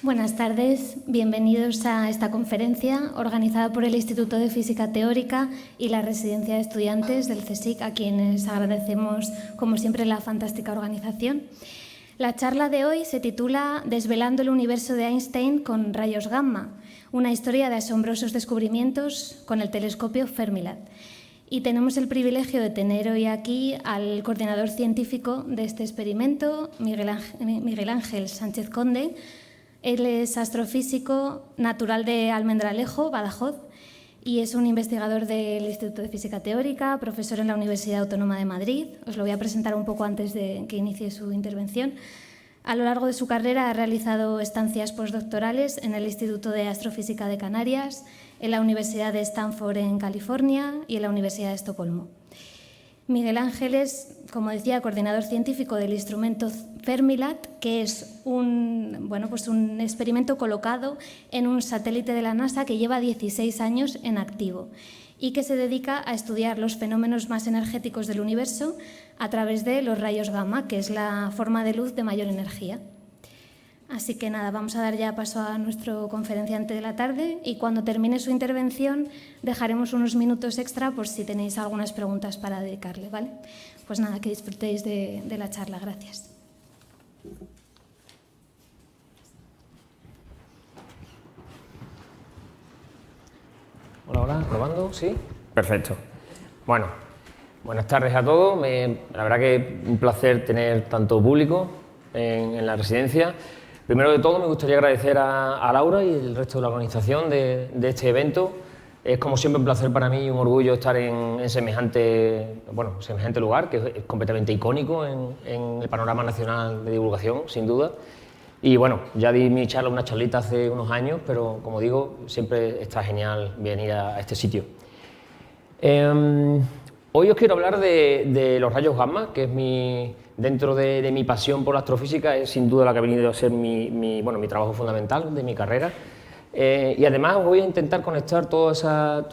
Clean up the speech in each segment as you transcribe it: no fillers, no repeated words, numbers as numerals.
Buenas tardes, bienvenidos a esta conferencia organizada por el Instituto de Física Teórica y la Residencia de Estudiantes del CSIC, a quienes agradecemos, como siempre, la fantástica organización. La charla de hoy se titula Desvelando el universo de Einstein con rayos gamma, una historia de asombrosos descubrimientos con el telescopio Fermilab. Y tenemos el privilegio de tener hoy aquí al coordinador científico de este experimento, Miguel Ángel Sánchez Conde. Él es astrofísico natural de Almendralejo, Badajoz, y es un investigador del Instituto de Física Teórica, profesor en la Universidad Autónoma de Madrid. Os lo voy a presentar un poco antes de que inicie su intervención. A lo largo de su carrera ha realizado estancias postdoctorales en el Instituto de Astrofísica de Canarias, en la Universidad de Stanford en California y en la Universidad de Estocolmo. Miguel Ángel es, como decía, coordinador científico del instrumento Fermilab, que es un experimento colocado en un satélite de la NASA que lleva 16 años en activo y que se dedica a estudiar los fenómenos más energéticos del universo a través de los rayos gamma, que es la forma de luz de mayor energía. Así que nada, vamos a dar ya paso a nuestro conferenciante de la tarde y cuando termine su intervención dejaremos unos minutos extra por si tenéis algunas preguntas para dedicarle, ¿vale? Pues nada, que disfrutéis de la charla. Gracias. Hola, hola, ¿probando? ¿Sí? Perfecto. Bueno, buenas tardes a todos. La verdad que es un placer tener tanto público en la residencia. Primero de todo, me gustaría agradecer a Laura y el resto de la organización de este evento. Es, como siempre, un placer para mí y un orgullo estar en semejante lugar, que es completamente icónico en el panorama nacional de divulgación, sin duda. Y bueno, ya di una charlita hace unos años, pero como digo, siempre está genial venir a este sitio. Hoy os quiero hablar de los rayos gamma, que es dentro de mi pasión por la astrofísica, es sin duda la que ha venido a ser mi trabajo fundamental de mi carrera. Y además os voy a intentar conectar todo ese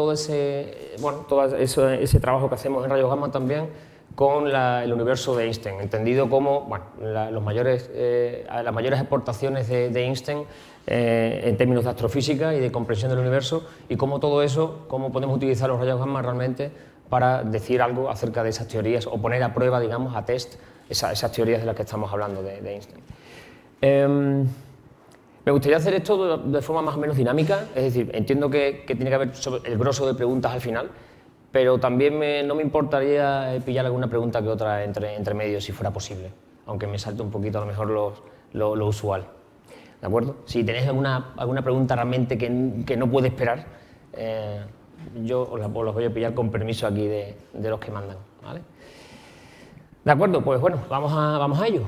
trabajo que hacemos en rayos gamma también con el universo de Einstein, entendido como las mayores aportaciones de Einstein en términos de astrofísica y de comprensión del universo, y cómo todo eso, cómo podemos utilizar los rayos gamma realmente para decir algo acerca de esas teorías o poner a prueba, digamos, a test esas teorías de las que estamos hablando de Einstein. Me gustaría hacer esto de forma más o menos dinámica, es decir, entiendo que tiene que haber el grosso de preguntas al final, pero también no me importaría pillar alguna pregunta que otra entre medio, si fuera posible, aunque me salte un poquito a lo mejor lo usual. ¿De acuerdo? Si tenéis alguna pregunta realmente que no puede esperar, yo os las voy a pillar con permiso aquí de los que mandan, ¿vale? De acuerdo, pues bueno, vamos a ello.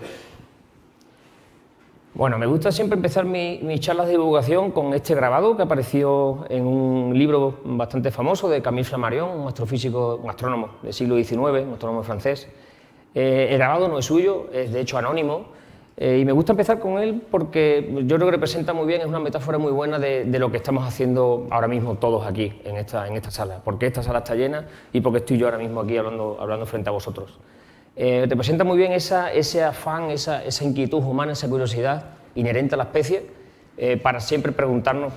Bueno, me gusta siempre empezar mis charlas de divulgación con este grabado que apareció en un libro bastante famoso de Camille Flammarion, un astrónomo del siglo XIX, un astrónomo francés. El grabado no es suyo, es de hecho anónimo, y me gusta empezar con él porque yo creo que representa muy bien, es una metáfora muy buena de lo que estamos haciendo ahora mismo todos aquí en esta sala, porque esta sala está llena y porque estoy yo ahora mismo aquí hablando frente a vosotros. Representa muy bien ese afán, esa inquietud humana, esa curiosidad inherente a la especie para siempre preguntarnos,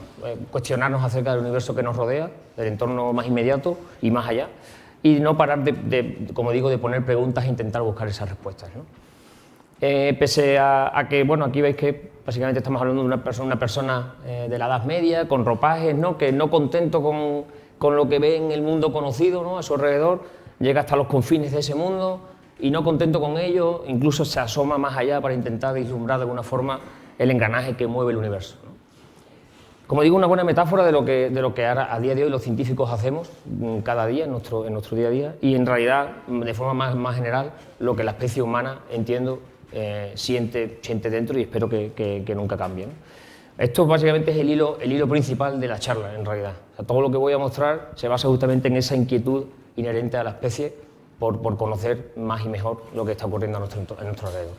cuestionarnos acerca del universo que nos rodea, del entorno más inmediato y más allá, y no parar como digo, de poner preguntas e intentar buscar esas respuestas, ¿no? Pese a que, bueno, aquí veis que básicamente estamos hablando de una persona de la Edad Media, con ropajes, ¿no? Que no contento con lo que ve en el mundo conocido, ¿no? A su alrededor, llega hasta los confines de ese mundo, y no contento con ello, incluso se asoma más allá para intentar vislumbrar de alguna forma el engranaje que mueve el universo, ¿no? Como digo, una buena metáfora de lo que ahora, a día de hoy, los científicos hacemos cada día en nuestro día a día, y en realidad, de forma más general, lo que la especie humana, entiendo, siente dentro, y espero que nunca cambie, ¿no? Esto básicamente es el hilo principal de la charla, en realidad. O sea, todo lo que voy a mostrar se basa justamente en esa inquietud inherente a la especie por conocer más y mejor lo que está ocurriendo a nuestro alrededor.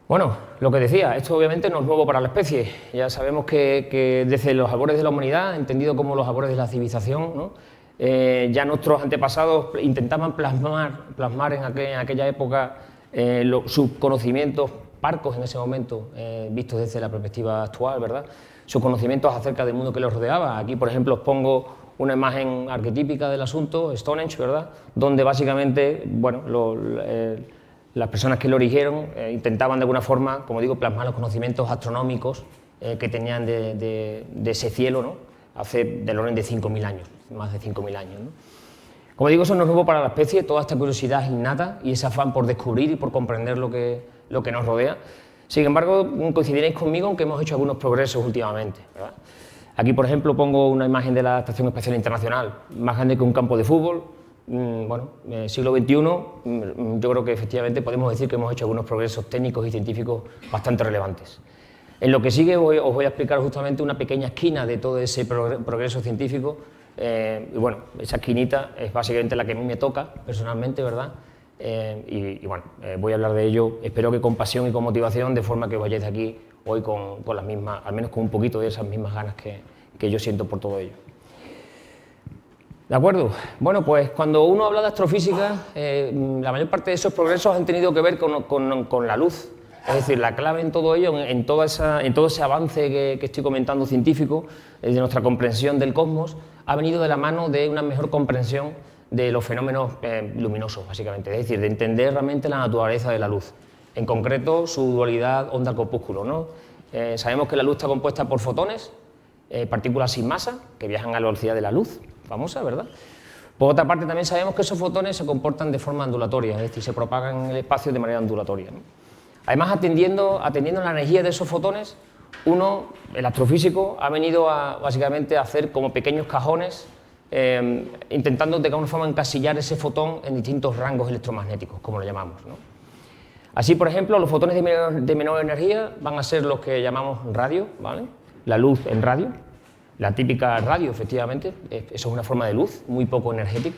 Bueno, lo que decía, esto obviamente no es nuevo para la especie. Ya sabemos que desde los albores de la humanidad, entendido como los albores de la civilización, ¿no? Ya nuestros antepasados intentaban plasmar en aquella época sus conocimientos parcos en ese momento, vistos desde la perspectiva actual, ¿verdad? Sus conocimientos acerca del mundo que los rodeaba. Aquí, por ejemplo, os pongo una imagen arquetípica del asunto, Stonehenge, ¿verdad? Donde básicamente, bueno, las personas que lo erigieron intentaban de alguna forma, como digo, plasmar los conocimientos astronómicos que tenían de ese cielo, ¿no? Hace del orden de 5.000 años, más de 5.000 años, ¿no? Como digo, eso no es nuevo para la especie, toda esta curiosidad innata y ese afán por descubrir y por comprender lo que nos rodea. Sin embargo, coincidiréis conmigo en que hemos hecho algunos progresos últimamente, ¿verdad? Aquí, por ejemplo, pongo una imagen de la Estación Espacial Internacional, más grande que un campo de fútbol. Bueno, siglo XXI, yo creo que efectivamente podemos decir que hemos hecho algunos progresos técnicos y científicos bastante relevantes. En lo que sigue os voy a explicar justamente una pequeña esquina de todo ese progreso científico. Y bueno, esa esquinita es básicamente la que a mí me toca personalmente, ¿verdad? Y bueno, voy a hablar de ello, espero que con pasión y con motivación, de forma que vayáis de aquí hoy con las mismas, al menos con un poquito de esas mismas ganas que yo siento por todo ello. ¿De acuerdo? Bueno, pues cuando uno habla de astrofísica, la mayor parte de esos progresos han tenido que ver con la luz. Es decir, la clave en todo ello, en todo ese avance que estoy comentando científico, de nuestra comprensión del cosmos, ha venido de la mano de una mejor comprensión de los fenómenos luminosos, básicamente. Es decir, de entender realmente la naturaleza de la luz. En concreto, su dualidad onda-corpúsculo, ¿no? Sabemos que la luz está compuesta por fotones, partículas sin masa, que viajan a la velocidad de la luz, famosa, ¿verdad? Por otra parte, también sabemos que esos fotones se comportan de forma ondulatoria, es decir, se propagan en el espacio de manera ondulatoria, ¿no? Además, atendiendo a la energía de esos fotones, el astrofísico, ha venido básicamente a hacer como pequeños cajones, intentando de alguna forma encasillar ese fotón en distintos rangos electromagnéticos, como lo llamamos, ¿no? Así, por ejemplo, los fotones de menor energía van a ser los que llamamos radio, ¿vale? La luz en radio, la típica radio, efectivamente, eso es una forma de luz muy poco energética.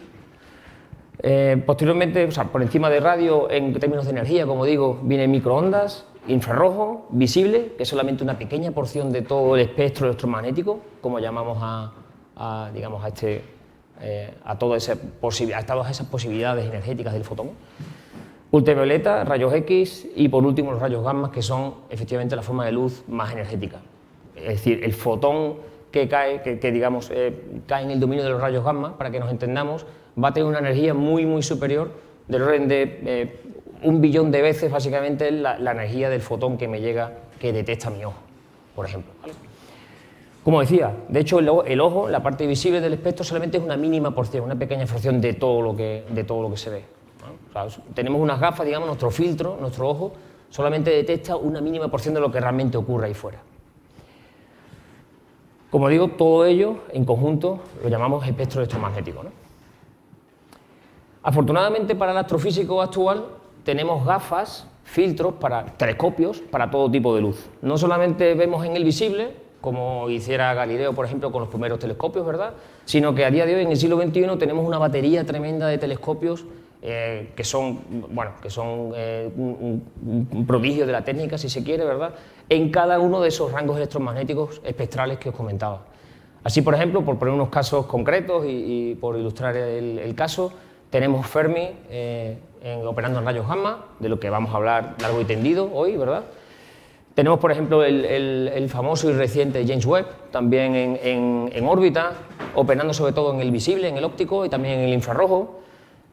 Posteriormente, o sea, por encima de radio, en términos de energía, como digo, viene microondas, infrarrojo, visible, que es solamente una pequeña porción de todo el espectro electromagnético, como llamamos a todas esas posibilidades energéticas del fotón. Ultravioleta, rayos X y, por último, los rayos gamma, que son efectivamente la forma de luz más energética. Es decir, el fotón que cae, cae en el dominio de los rayos gamma, para que nos entendamos, va a tener una energía muy, muy superior, del orden de 1 billón de veces, básicamente, la energía del fotón que me llega, que detecta mi ojo, por ejemplo, ¿vale? Como decía, de hecho, el ojo, la parte visible del espectro, solamente es una mínima porción, una pequeña fracción de todo lo que se ve, ¿no? O sea, tenemos unas gafas, digamos, nuestro filtro, nuestro ojo, solamente detecta una mínima porción de lo que realmente ocurre ahí fuera. Como digo, todo ello, en conjunto, lo llamamos espectro electromagnético, ¿no? Afortunadamente para el astrofísico actual tenemos gafas, filtros, telescopios para todo tipo de luz. No solamente vemos en el visible, como hiciera Galileo, por ejemplo, con los primeros telescopios, ¿verdad? Sino que a día de hoy, en el siglo XXI, tenemos una batería tremenda de telescopios que son un prodigio de la técnica, si se quiere, ¿verdad? En cada uno de esos rangos electromagnéticos espectrales que os comentaba. Así, por ejemplo, por poner unos casos concretos y por ilustrar el caso, tenemos Fermi operando en rayos gamma, de lo que vamos a hablar largo y tendido hoy, ¿verdad? Tenemos, por ejemplo, el famoso y reciente James Webb, también en órbita, operando sobre todo en el visible, en el óptico y también en el infrarrojo.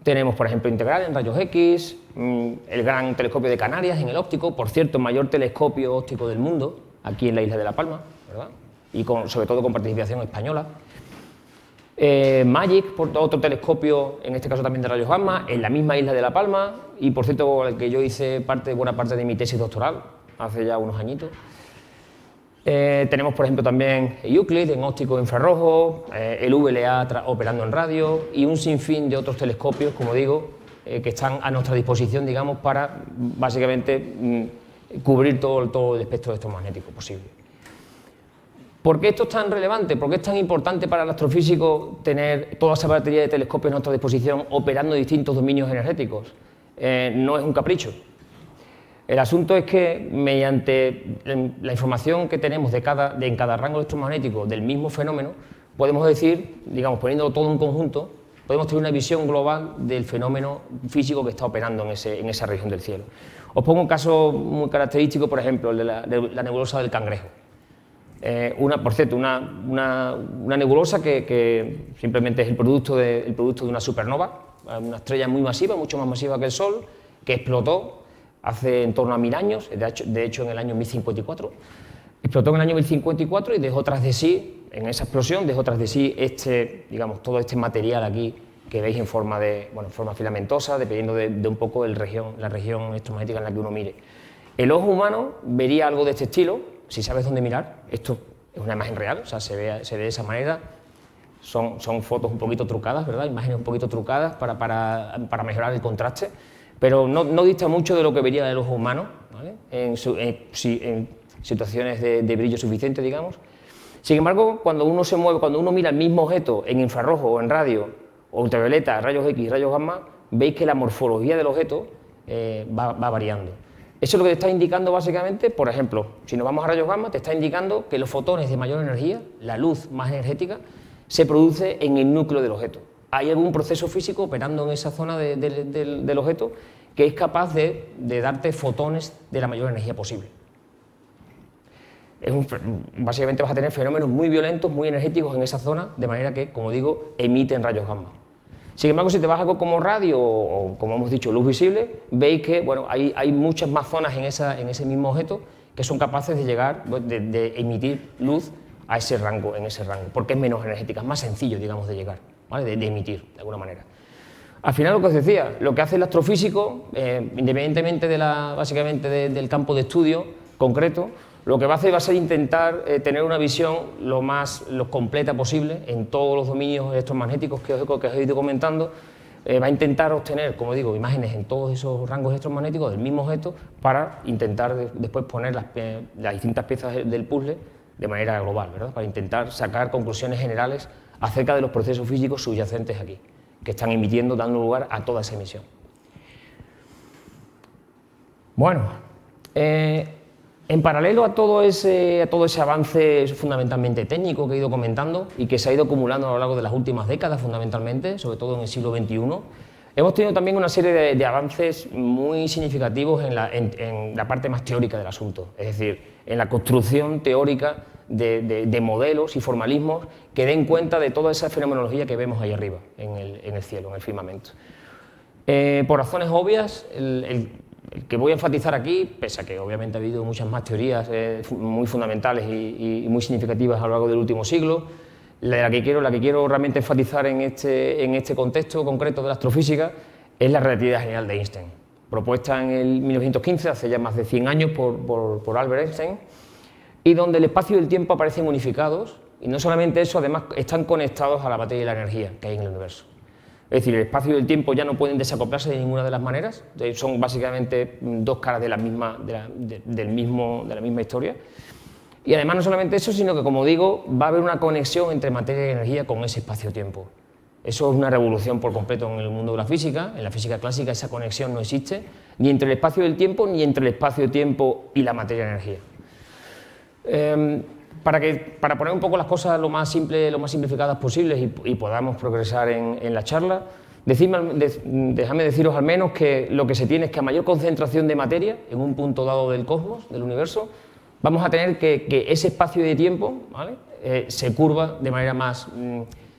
Tenemos, por ejemplo, Integral en rayos X, el gran telescopio de Canarias en el óptico, por cierto, el mayor telescopio óptico del mundo, aquí en la isla de La Palma, ¿verdad? Y sobre todo con participación española. MAGIC, otro telescopio, en este caso también de rayos gamma, en la misma isla de La Palma, y por cierto, el que yo hice buena parte de mi tesis doctoral, hace ya unos añitos. Tenemos, por ejemplo, también Euclid en óptico infrarrojo, el VLA operando en radio y un sinfín de otros telescopios, como digo, que están a nuestra disposición, digamos, para básicamente cubrir todo el espectro electromagnético posible. ¿Por qué esto es tan relevante? ¿Por qué es tan importante para el astrofísico tener toda esa batería de telescopios a nuestra disposición operando en distintos dominios energéticos? No es un capricho. El asunto es que mediante la información que tenemos en cada rango electromagnético del mismo fenómeno, podemos decir, digamos, poniéndolo todo en conjunto, podemos tener una visión global del fenómeno físico que está operando en esa región del cielo. Os pongo un caso muy característico, por ejemplo, el de la nebulosa del Cangrejo. Por cierto, una nebulosa que simplemente es el producto de una supernova, una estrella muy masiva, mucho más masiva que el Sol, que explotó hace en torno a 1000 años, de hecho en el año 1054. Explotó en el año 1054 y dejó tras de sí, en esa explosión, dejó tras de sí todo este material aquí que veis en forma filamentosa, dependiendo de un poco la región electromagnética en la que uno mire. El ojo humano vería algo de este estilo, si sabes dónde mirar. Esto es una imagen real, o sea, se ve de esa manera. Son fotos un poquito trucadas, ¿verdad? Imágenes un poquito trucadas para mejorar el contraste, pero no dista mucho de lo que vería el ojo humano, ¿vale? En situaciones de brillo suficiente, digamos. Sin embargo, cuando uno mira el mismo objeto en infrarrojo o en radio, o ultravioleta, rayos X, rayos gamma, veis que la morfología del objeto va variando. Eso es lo que te está indicando básicamente, por ejemplo, si nos vamos a rayos gamma, te está indicando que los fotones de mayor energía, la luz más energética, se produce en el núcleo del objeto. Hay algún proceso físico operando en esa zona del objeto que es capaz de darte fotones de la mayor energía posible. Básicamente vas a tener fenómenos muy violentos, muy energéticos en esa zona, de manera que, como digo, emiten rayos gamma. Sin embargo, si te vas a algo como radio o, como hemos dicho, luz visible, veis que hay muchas más zonas en ese mismo objeto que son capaces de llegar, de emitir luz a ese rango, porque es menos energética, es más sencillo, digamos, de llegar, ¿vale? de emitir, de alguna manera. Al final, lo que os decía, lo que hace el astrofísico, independientemente básicamente del campo de estudio concreto, lo que va a hacer va a ser intentar tener una visión lo más completa posible en todos los dominios electromagnéticos que os he ido comentando. Va a intentar obtener, como digo, imágenes en todos esos rangos electromagnéticos del mismo objeto para intentar después poner las distintas piezas del puzzle de manera global, ¿verdad? Para intentar sacar conclusiones generales acerca de los procesos físicos subyacentes aquí, que están emitiendo, dando lugar a toda esa emisión. Bueno, en paralelo a todo ese avance fundamentalmente técnico que he ido comentando y que se ha ido acumulando a lo largo de las últimas décadas fundamentalmente, sobre todo en el siglo XXI, hemos tenido también una serie de avances muy significativos en la parte más teórica del asunto, es decir, en la construcción teórica de modelos y formalismos que den cuenta de toda esa fenomenología que vemos ahí arriba, en el cielo, en el firmamento. Por razones obvias, el que voy a enfatizar aquí, pese a que obviamente ha habido muchas más teorías muy fundamentales y muy significativas a lo largo del último siglo, la que quiero realmente enfatizar en este contexto concreto de la astrofísica es la relatividad general de Einstein, propuesta en el 1915, hace ya más de 100 años, por Albert Einstein, y donde el espacio y el tiempo aparecen unificados, y no solamente eso, además están conectados a la materia y la energía que hay en el universo. Es decir, el espacio y el tiempo ya no pueden desacoplarse de ninguna de las maneras, son básicamente dos caras de la misma historia. Y además no solamente eso, sino que, como digo, va a haber una conexión entre materia y energía con ese espacio-tiempo. Eso es una revolución por completo en el mundo de la física. En la física clásica esa conexión no existe, ni entre el espacio y el tiempo, ni entre el espacio-tiempo y la materia y energía. Para poner un poco las cosas lo más simplificadas posibles y podamos progresar en la charla, dejadme deciros al menos que lo que se tiene es que a mayor concentración de materia en un punto dado del cosmos, del universo, vamos a tener que ese espacio de tiempo, ¿vale? Se curva de manera más...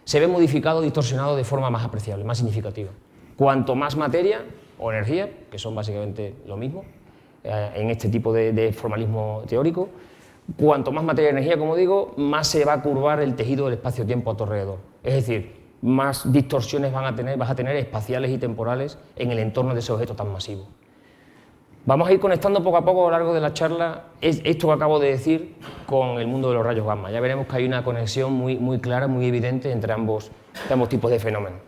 se ve modificado, distorsionado de forma más apreciable, más significativa. Cuanto más materia o energía, que son básicamente lo mismo, en este tipo de formalismo teórico, cuanto más materia y energía, como digo, más se va a curvar el tejido del espacio-tiempo a tu alrededor. Es decir, más distorsiones vas a tener espaciales y temporales en el entorno de ese objeto tan masivo. Vamos a ir conectando poco a poco a lo largo de la charla esto que acabo de decir con el mundo de los rayos gamma. Ya veremos que hay una conexión muy clara, muy evidente entre ambos tipos de fenómenos.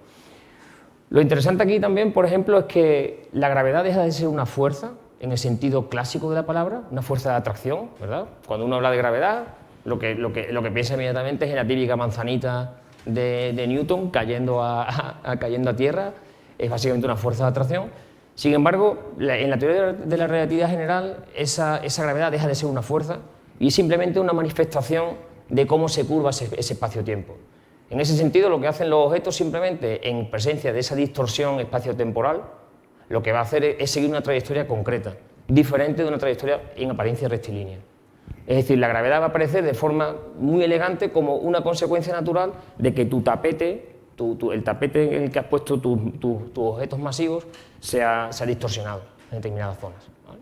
Lo interesante aquí también, por ejemplo, es que la gravedad deja de ser una fuerza en el sentido clásico de la palabra, una fuerza de atracción, ¿verdad? Cuando uno habla de gravedad, lo que piensa inmediatamente es en la típica manzanita de Newton cayendo a tierra, es básicamente una fuerza de atracción. Sin embargo, en la teoría de la relatividad general, esa gravedad deja de ser una fuerza y es simplemente una manifestación de cómo se curva ese espacio-tiempo. En ese sentido, lo que hacen los objetos simplemente en presencia de esa distorsión espaciotemporal, lo que va a hacer es seguir una trayectoria concreta, diferente de una trayectoria en apariencia rectilínea. Es decir, la gravedad va a aparecer de forma muy elegante como una consecuencia natural de que tu tapete, el tapete en el que has puesto tus objetos masivos, se ha distorsionado en determinadas zonas. ¿Vale?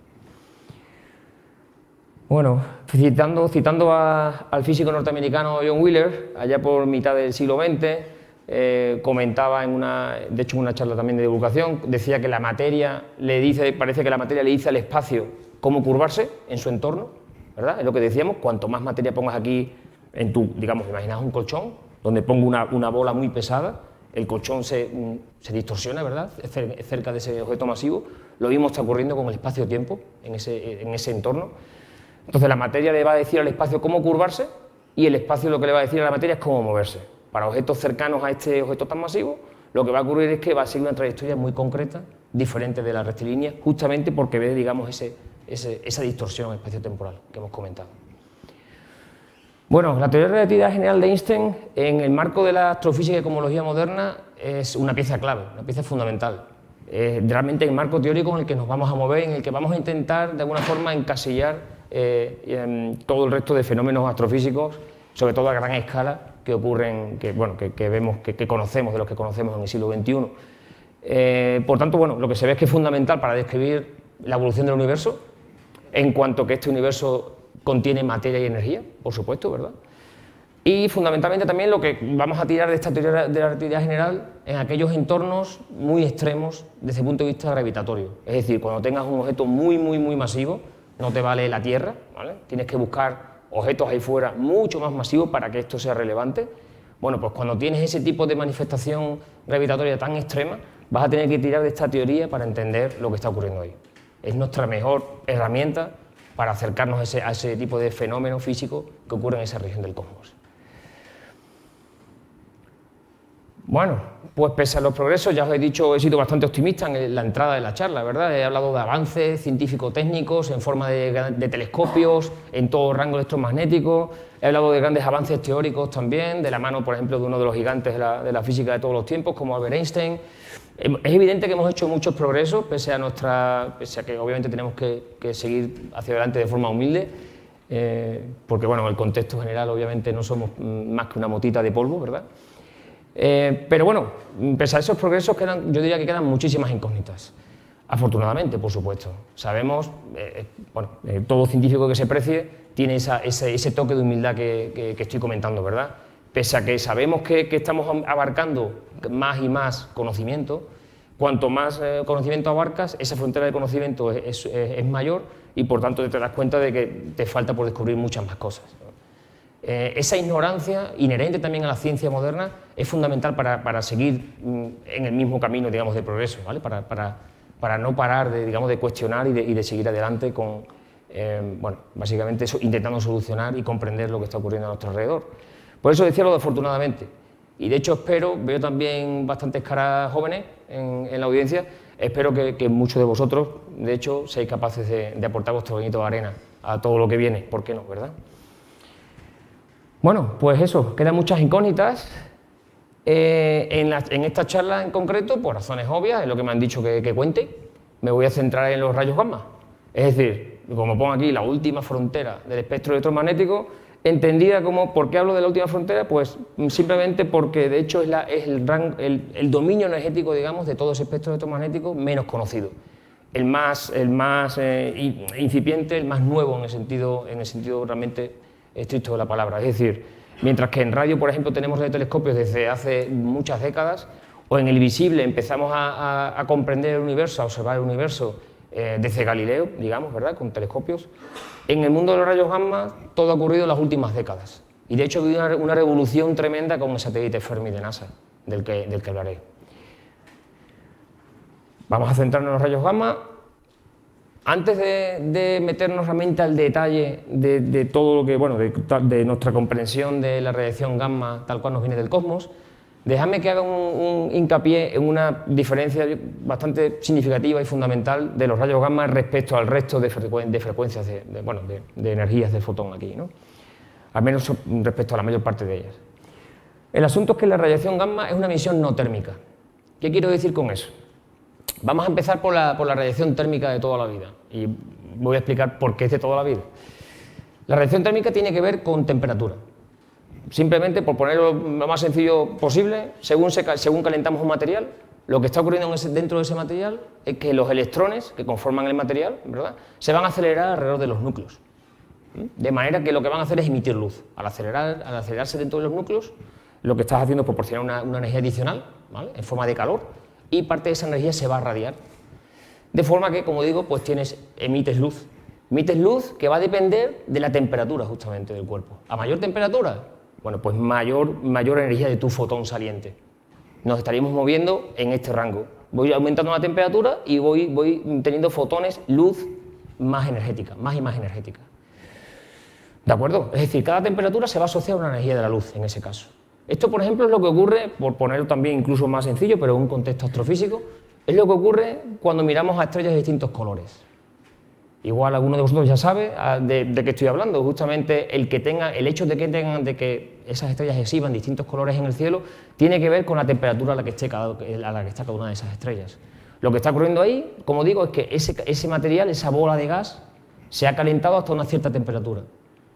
Bueno, citando al físico norteamericano John Wheeler, allá por mitad del siglo XX, comentaba de hecho en una charla también de divulgación, decía que la materia parece que la materia le dice al espacio cómo curvarse en su entorno, ¿verdad? Es lo que decíamos, cuanto más materia pongas aquí digamos, imaginad un colchón, donde pongo una bola muy pesada, el colchón se distorsiona, ¿verdad?, cerca de ese objeto masivo. Lo mismo está ocurriendo con el espacio-tiempo en ese entorno. Entonces la materia le va a decir al espacio cómo curvarse y el espacio lo que le va a decir a la materia es cómo moverse. Para objetos cercanos a este objeto tan masivo, lo que va a ocurrir es que va a seguir una trayectoria muy concreta, diferente de la rectilínea, justamente porque ve, digamos, esa distorsión espaciotemporal que hemos comentado. Bueno, la teoría de relatividad general de Einstein, en el marco de la astrofísica y cosmología moderna, es una pieza clave, una pieza fundamental. Realmente el marco teórico en el que nos vamos a mover, en el que vamos a intentar de alguna forma encasillar todo el resto de fenómenos astrofísicos, sobre todo a gran escala, que ocurren, que conocemos, de los que conocemos en el siglo XXI. Por tanto, bueno, lo que se ve es que es fundamental para describir la evolución del universo, en cuanto que este universo contiene materia y energía, por supuesto, ¿verdad? Y fundamentalmente también lo que vamos a tirar de esta teoría de la relatividad general en aquellos entornos muy extremos desde el punto de vista gravitatorio. Es decir, cuando tengas un objeto muy masivo, no te vale la Tierra, ¿vale? Tienes que buscar objetos ahí fuera mucho más masivos para que esto sea relevante. Bueno, pues cuando tienes ese tipo de manifestación gravitatoria tan extrema, vas a tener que tirar de esta teoría para entender lo que está ocurriendo ahí. Es nuestra mejor herramienta para acercarnos a ese tipo de fenómeno físico que ocurre en esa región del cosmos. Bueno, pues pese a los progresos, ya os he dicho, he sido bastante optimista en la entrada de la charla, ¿verdad? He hablado de avances científico-técnicos en forma de telescopios, en todo rango electromagnético, he hablado de grandes avances teóricos también, de la mano, por ejemplo, de uno de los gigantes de la física de todos los tiempos, como Albert Einstein. Es evidente que hemos hecho muchos progresos, pese a que obviamente tenemos que seguir hacia adelante de forma humilde, porque bueno, en el contexto general obviamente no somos más que una motita de polvo, ¿verdad? Pero bueno, pese a esos progresos yo diría que quedan muchísimas incógnitas. Afortunadamente, por supuesto. Sabemos, todo científico que se precie tiene ese toque de humildad que estoy comentando, ¿verdad? Pese a que sabemos que estamos abarcando más y más conocimiento, cuanto más conocimiento abarcas, esa frontera de conocimiento es mayor y por tanto te das cuenta de que te falta por descubrir muchas más cosas. Esa ignorancia, inherente también a la ciencia moderna, es fundamental para seguir en el mismo camino, digamos, de progreso, ¿vale? Para no parar de cuestionar y de seguir adelante con, básicamente intentando solucionar y comprender lo que está ocurriendo a nuestro alrededor. Por eso decía lo de afortunadamente, y de hecho veo también bastantes caras jóvenes en la audiencia, espero que muchos de vosotros, de hecho, seáis capaces de aportar vuestro granito de arena a todo lo que viene, ¿por qué no, verdad? Bueno, pues eso, quedan muchas incógnitas. En esta charla en concreto, por razones obvias, es lo que me han dicho que cuente, me voy a centrar en los rayos gamma. Es decir, como pongo aquí, la última frontera del espectro electromagnético, entendida como, ¿por qué hablo de la última frontera? Pues simplemente porque de hecho es el dominio energético, digamos, de todo ese espectro electromagnético menos conocido. El más incipiente, el más nuevo en el sentido realmente estricto de la palabra. Es decir, mientras que en radio, por ejemplo, tenemos radiotelescopios desde hace muchas décadas, o en el visible empezamos a comprender el universo, a observar el universo desde Galileo, digamos, ¿verdad?, con telescopios. En el mundo de los rayos gamma todo ha ocurrido en las últimas décadas. Y de hecho ha habido una revolución tremenda con el satélite Fermi de NASA, del que hablaré. Vamos a centrarnos en los rayos gamma. Antes de meternos realmente al detalle de todo lo que, de nuestra comprensión de la radiación gamma tal cual nos viene del cosmos, dejadme que haga un hincapié en una diferencia bastante significativa y fundamental de los rayos gamma respecto al resto de frecuencias de energías del fotón aquí, ¿no? Al menos respecto a la mayor parte de ellas. El asunto es que la radiación gamma es una emisión no térmica. ¿Qué quiero decir con eso? Vamos a empezar por la radiación térmica de toda la vida y voy a explicar por qué es de toda la vida. La radiación térmica tiene que ver con temperatura. Simplemente, por ponerlo lo más sencillo posible, según calentamos un material, lo que está ocurriendo dentro de ese material es que los electrones que conforman el material, ¿verdad?, se van a acelerar alrededor de los núcleos. De manera que lo que van a hacer es emitir luz. Al acelerarse dentro de los núcleos, lo que estás haciendo es proporcionar una energía adicional, ¿vale?, en forma de calor, y parte de esa energía se va a radiar. De forma que, como digo, pues emites luz. Emites luz que va a depender de la temperatura justamente del cuerpo. A mayor temperatura, bueno, pues mayor energía de tu fotón saliente. Nos estaríamos moviendo en este rango. Voy aumentando la temperatura y voy teniendo fotones, luz más energética, más y más energética. ¿De acuerdo? Es decir, cada temperatura se va a asociar a una energía de la luz en ese caso. Esto, por ejemplo, es lo que ocurre, por ponerlo también incluso más sencillo, pero en un contexto astrofísico, es lo que ocurre cuando miramos a estrellas de distintos colores. Igual alguno de vosotros ya sabe de qué estoy hablando. Justamente el hecho de que esas estrellas exhiban distintos colores en el cielo tiene que ver con la temperatura a la que está cada una de esas estrellas. Lo que está ocurriendo ahí, como digo, es que ese material, esa bola de gas, se ha calentado hasta una cierta temperatura.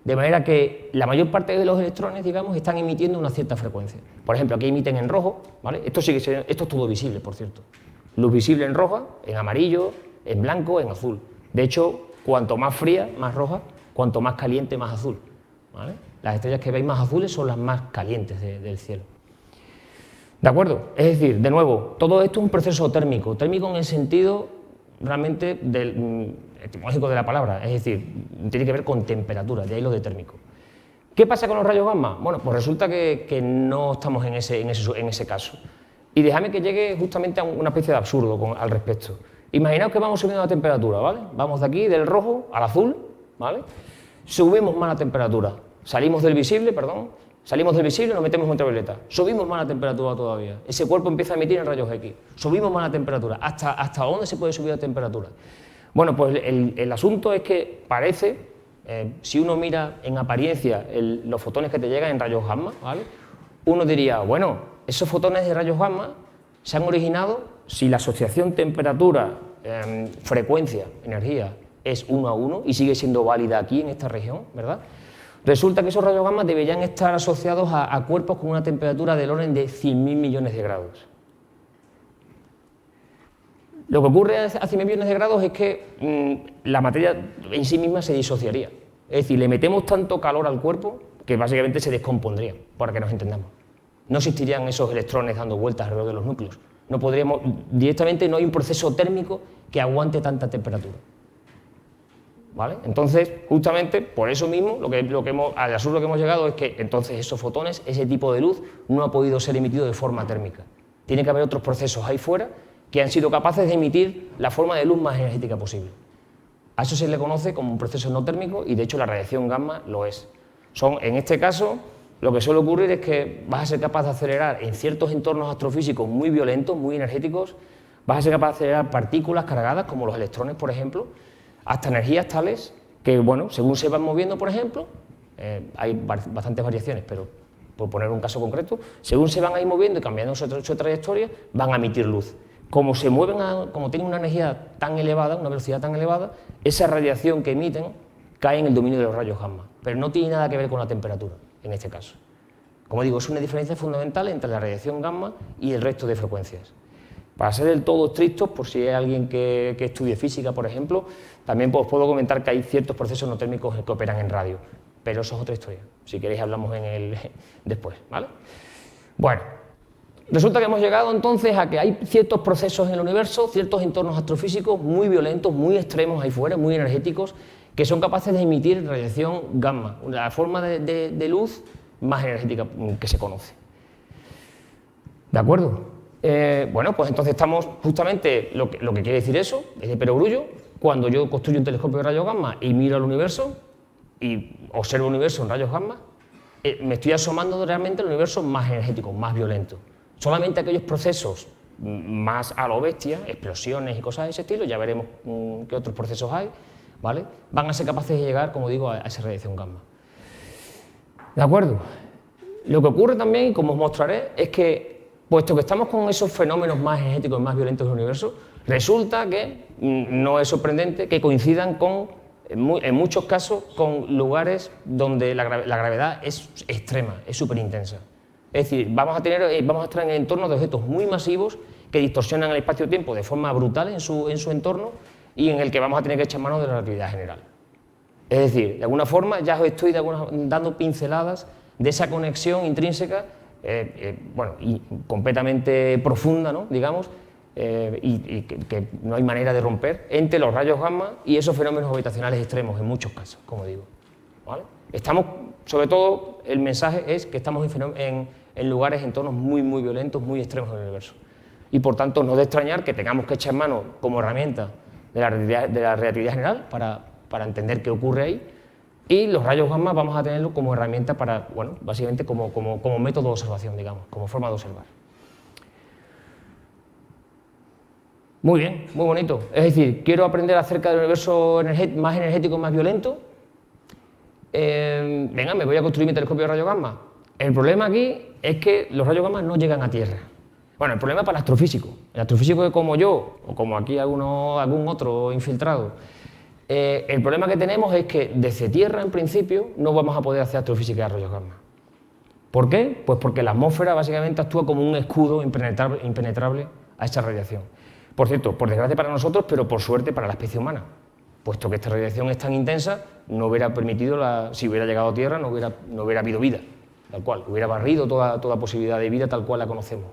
De manera que la mayor parte de los electrones, digamos, están emitiendo una cierta frecuencia. Por ejemplo, aquí emiten en rojo, ¿vale? Esto es todo visible, por cierto. Luz visible en rojo, en amarillo, en blanco, en azul. De hecho, cuanto más fría, más roja, cuanto más caliente, más azul, ¿vale? Las estrellas que veis más azules son las más calientes del cielo. ¿De acuerdo? Es decir, de nuevo, todo esto es un proceso térmico. Térmico en el sentido realmente etimológico de la palabra, es decir, tiene que ver con temperatura, de ahí lo de térmico. ¿Qué pasa con los rayos gamma? Bueno, pues resulta que no estamos en ese caso. Y dejadme que llegue justamente a una especie de absurdo al respecto. Imaginaos que vamos subiendo la temperatura, ¿vale? Vamos de aquí, del rojo al azul, ¿vale? Subimos más la temperatura, salimos del visible, nos metemos en ultravioleta, subimos más la temperatura todavía, ese cuerpo empieza a emitir en rayos X, subimos más la temperatura. ¿Hasta dónde se puede subir la temperatura? Bueno, pues el asunto es que parece, si uno mira en apariencia los fotones que te llegan en rayos gamma, ¿vale?, uno diría, bueno, esos fotones de rayos gamma se han originado si la asociación temperatura, frecuencia, energía es 1 a 1 y sigue siendo válida aquí en esta región, ¿verdad? Resulta que esos rayos gamma deberían estar asociados a cuerpos con una temperatura del orden de 100.000 millones de grados. Lo que ocurre a 100.000 millones de grados es que la materia en sí misma se disociaría. Es decir, le metemos tanto calor al cuerpo que básicamente se descompondría, para que nos entendamos. No existirían esos electrones dando vueltas alrededor de los núcleos. Directamente no hay un proceso térmico que aguante tanta temperatura. ¿Vale? Entonces, justamente por eso mismo, al absurdo que hemos llegado es que entonces esos fotones, ese tipo de luz, no ha podido ser emitido de forma térmica. Tiene que haber otros procesos ahí fuera que han sido capaces de emitir la forma de luz más energética posible. A eso se le conoce como un proceso no térmico y de hecho la radiación gamma lo es. En este caso, lo que suele ocurrir es que vas a ser capaz de acelerar en ciertos entornos astrofísicos muy violentos, muy energéticos, vas a ser capaz de acelerar partículas cargadas como los electrones, por ejemplo, hasta energías tales que, bueno, según se van moviendo, por ejemplo, hay bastantes variaciones, pero por poner un caso concreto, según se van a ir moviendo y cambiando su trayectoria, van a emitir luz. Como tienen una energía tan elevada, una velocidad tan elevada, esa radiación que emiten cae en el dominio de los rayos gamma, pero no tiene nada que ver con la temperatura, en este caso. Como digo, es una diferencia fundamental entre la radiación gamma y el resto de frecuencias. Para ser del todo estrictos, por si hay alguien que estudie física, por ejemplo, también os puedo comentar que hay ciertos procesos no térmicos que operan en radio, pero eso es otra historia. Si queréis hablamos después, ¿vale? Bueno, resulta que hemos llegado entonces a que hay ciertos procesos en el universo, ciertos entornos astrofísicos muy violentos, muy extremos ahí fuera, muy energéticos, que son capaces de emitir radiación gamma, la forma de luz más energética que se conoce. ¿De acuerdo? Bueno, pues entonces estamos justamente, lo que quiere decir eso, es de perogrullo, cuando yo construyo un telescopio de rayos gamma y miro al universo y observo el universo en rayos gamma, me estoy asomando realmente al universo más energético, más violento. Solamente aquellos procesos más a lo bestia, explosiones y cosas de ese estilo, ya veremos qué otros procesos hay, ¿vale?, van a ser capaces de llegar, como digo, a esa radiación gamma. ¿De acuerdo? Lo que ocurre también, y como os mostraré, es que, puesto que estamos con esos fenómenos más energéticos y más violentos del universo, resulta que no es sorprendente que coincidan en muchos casos con lugares donde la gravedad es extrema, es súper intensa. Es decir, vamos a estar en entornos de objetos muy masivos que distorsionan el espacio-tiempo de forma brutal en su entorno y en el que vamos a tener que echar mano de la relatividad general. Es decir, de alguna forma ya os estoy dando pinceladas de esa conexión intrínseca, y completamente profunda, ¿no? Digamos, y que no hay manera de romper entre los rayos gamma y esos fenómenos gravitacionales extremos en muchos casos, como digo. ¿Vale? Estamos, sobre todo, el mensaje es que estamos en lugares, entornos muy, muy violentos, muy extremos del universo. Y por tanto, no es de extrañar que tengamos que echar mano como herramienta de la relatividad general para entender qué ocurre ahí. Y los rayos gamma vamos a tenerlo como herramienta para, bueno, básicamente como método de observación, digamos, como forma de observar. Muy bien, muy bonito. Es decir, quiero aprender acerca del universo más energético y más violento. Venga, me voy a construir mi telescopio de rayos gamma. El problema aquí es que los rayos gamma no llegan a Tierra. Bueno, el problema para el astrofísico. El astrofísico que como yo, o como aquí algún otro infiltrado, el problema que tenemos es que desde Tierra, en principio, no vamos a poder hacer astrofísica de rayos gamma. ¿Por qué? Pues porque la atmósfera básicamente actúa como un escudo impenetrable a esa radiación. Por cierto, por desgracia para nosotros, pero por suerte para la especie humana, puesto que esta radiación es tan intensa, no hubiera permitido, si hubiera llegado a Tierra, no hubiera habido vida, tal cual, hubiera barrido toda posibilidad de vida tal cual la conocemos.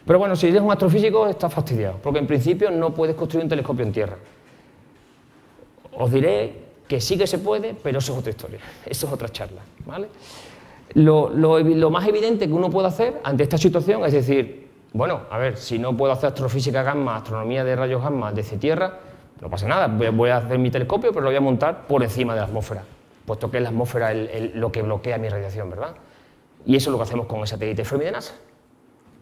Pero bueno, si eres un astrofísico, estás fastidiado, porque en principio no puedes construir un telescopio en Tierra. Os diré que sí que se puede, pero eso es otra historia, eso es otra charla, ¿vale? Lo más evidente que uno puede hacer ante esta situación es decir, bueno, a ver, si no puedo hacer astrofísica gamma, astronomía de rayos gamma desde Tierra, no pasa nada, voy a hacer mi telescopio, pero lo voy a montar por encima de la atmósfera, puesto que es la atmósfera lo que bloquea mi radiación, ¿verdad? Y eso es lo que hacemos con el satélite Fermi de NASA.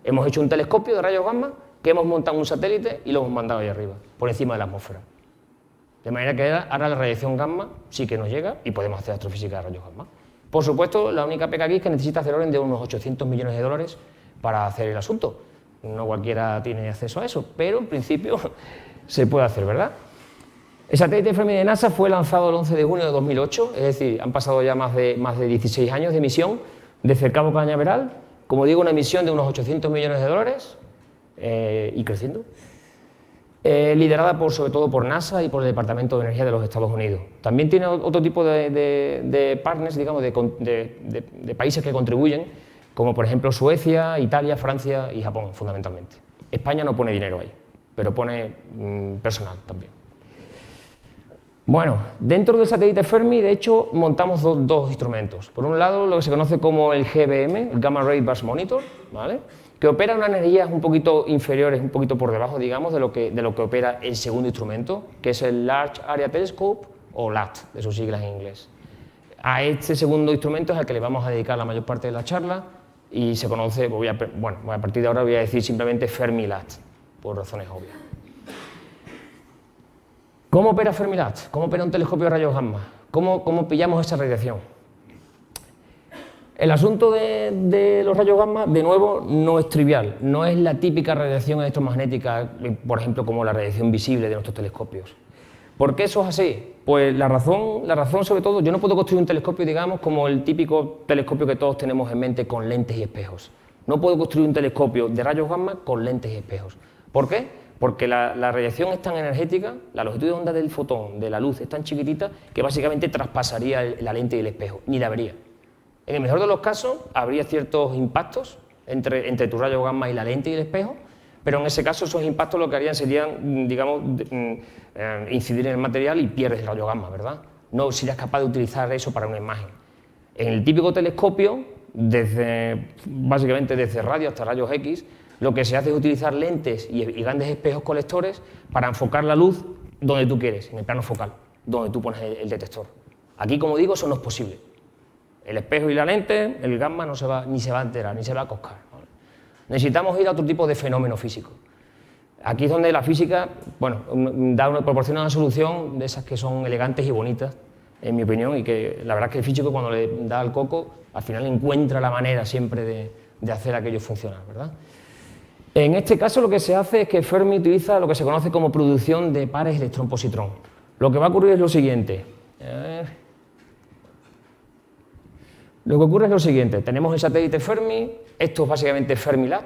Hemos hecho un telescopio de rayos gamma que hemos montado un satélite y lo hemos mandado ahí arriba, por encima de la atmósfera. De manera que ahora la radiación gamma sí que nos llega y podemos hacer astrofísica de rayos gamma. Por supuesto, la única pega aquí es que necesita hacer orden de unos 800 millones de dólares para hacer el asunto. No cualquiera tiene acceso a eso, pero en principio se puede hacer, ¿verdad? El satélite Fermi de NASA fue lanzado el 11 de junio de 2008, es decir, han pasado ya más de 16 años de misión desde el Cabo Cañaveral, como digo, una misión de unos 800 millones de dólares y creciendo. Liderada sobre todo por NASA y por el Departamento de Energía de los Estados Unidos. También tiene otro tipo de partners, digamos, de países que contribuyen, como por ejemplo Suecia, Italia, Francia y Japón, fundamentalmente. España no pone dinero ahí, pero pone personal también. Bueno, dentro del satélite Fermi, de hecho, montamos dos instrumentos. Por un lado, lo que se conoce como el GBM, el Gamma Ray Burst Monitor, ¿vale?, que opera a unas energías un poquito inferiores, un poquito por debajo, digamos, de lo que opera el segundo instrumento, que es el Large Area Telescope, o LAT, de sus siglas en inglés. A este segundo instrumento es al que le vamos a dedicar la mayor parte de la charla, y se conoce, a partir de ahora voy a decir simplemente Fermi-LAT, por razones obvias. ¿Cómo opera Fermi-LAT? ¿Cómo opera un telescopio de rayos gamma? ¿Cómo pillamos esa radiación? El asunto de los rayos gamma, de nuevo, no es trivial, no es la típica radiación electromagnética, por ejemplo, como la radiación visible de nuestros telescopios. ¿Por qué eso es así? Pues la razón sobre todo, yo no puedo construir un telescopio, digamos, como el típico telescopio que todos tenemos en mente con lentes y espejos. No puedo construir un telescopio de rayos gamma con lentes y espejos. ¿Por qué? Porque la radiación es tan energética, la longitud de onda del fotón, de la luz, es tan chiquitita que básicamente traspasaría la lente y el espejo, ni la vería. En el mejor de los casos, habría ciertos impactos entre tu rayo gamma y la lente y el espejo, pero en ese caso esos impactos lo que harían serían, digamos, incidir en el material y pierdes el rayo gamma, ¿verdad? No serías capaz de utilizar eso para una imagen. En el típico telescopio, básicamente desde radio hasta rayos X, lo que se hace es utilizar lentes y grandes espejos colectores para enfocar la luz donde tú quieres, en el plano focal, donde tú pones el detector. Aquí, como digo, eso no es posible. El espejo y la lente, el gamma ni se va a enterar, ni se va a coscar, ¿vale? Necesitamos ir a otro tipo de fenómeno físico. Aquí es donde la física, proporciona una solución de esas que son elegantes y bonitas, en mi opinión, y que la verdad es que el físico cuando le da al coco, al final encuentra la manera siempre de hacer aquello funcionar, ¿verdad? En este caso lo que se hace es que Fermi utiliza lo que se conoce como producción de pares electrón-positrón. Lo que va a ocurrir es lo siguiente. Lo que ocurre es lo siguiente. Tenemos el satélite Fermi, esto es básicamente Fermilab,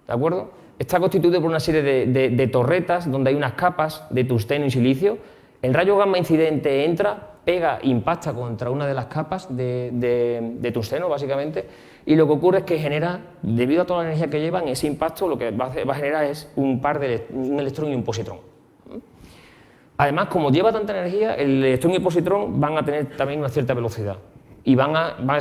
¿de acuerdo? Está constituido por una serie de torretas donde hay unas capas de tungsteno y silicio. El rayo gamma incidente entra, pega, impacta contra una de las capas de tungsteno, básicamente, y lo que ocurre es que genera, debido a toda la energía que llevan, ese impacto lo que va a generar es un electrón y un positrón. Además, como lleva tanta energía, el electrón y el positrón van a tener también una cierta velocidad y van a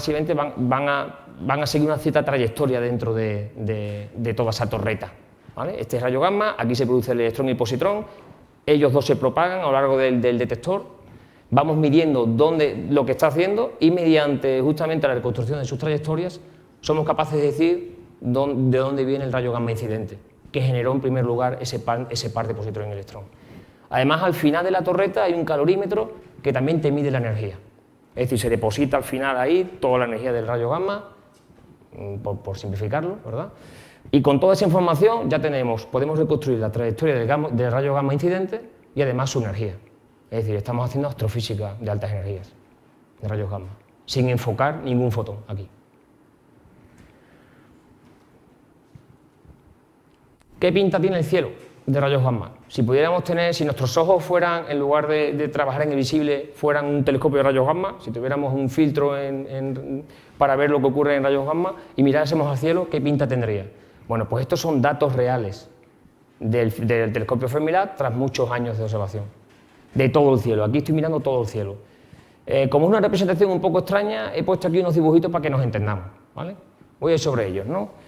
seguir una cierta trayectoria dentro de toda esa torreta, ¿vale? Este es rayo gamma, aquí se produce el electrón y el positrón, ellos dos se propagan a lo largo del detector, vamos midiendo lo que está haciendo y mediante justamente la reconstrucción de sus trayectorias somos capaces de decir de dónde viene el rayo gamma incidente, que generó en primer lugar ese par de positrón y electrón. Además, al final de la torreta hay un calorímetro que también te mide la energía. Es decir, se deposita al final ahí toda la energía del rayo gamma, por simplificarlo, ¿verdad? Y con toda esa información ya podemos reconstruir la trayectoria del rayo gamma incidente y además su energía. Es decir, estamos haciendo astrofísica de altas energías, de rayos gamma, sin enfocar ningún fotón aquí. ¿Qué pinta tiene el cielo de rayos gamma? Si nuestros ojos fueran, en lugar de trabajar en el visible, fueran un telescopio de rayos gamma, si tuviéramos un filtro para ver lo que ocurre en rayos gamma y mirásemos al cielo, ¿qué pinta tendría? Bueno, pues estos son datos reales del telescopio Fermilab tras muchos años de observación, de todo el cielo. Aquí estoy mirando todo el cielo. Como es una representación un poco extraña, he puesto aquí unos dibujitos para que nos entendamos, ¿vale? Voy a ir sobre ellos, ¿no?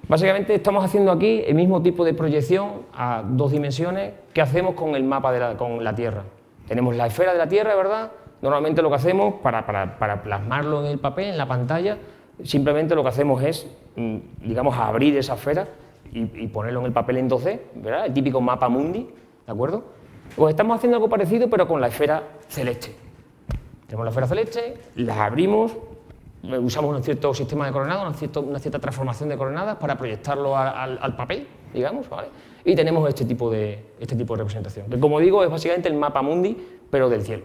Básicamente estamos haciendo aquí el mismo tipo de proyección a 2 dimensiones que hacemos con el mapa con la Tierra. Tenemos la esfera de la Tierra, ¿verdad? Normalmente lo que hacemos para plasmarlo en el papel, en la pantalla, simplemente lo que hacemos es, digamos, abrir esa esfera y ponerlo en el papel en 2D, ¿verdad? El típico mapa mundi, ¿de acuerdo? Pues estamos haciendo algo parecido, pero con la esfera celeste. Tenemos la esfera celeste, la abrimos, usamos un cierto sistema de coordenadas, una cierta transformación de coordenadas para proyectarlo al papel, digamos, ¿vale? Y tenemos este tipo de representación, que como digo es básicamente el mapa mundi, pero del cielo.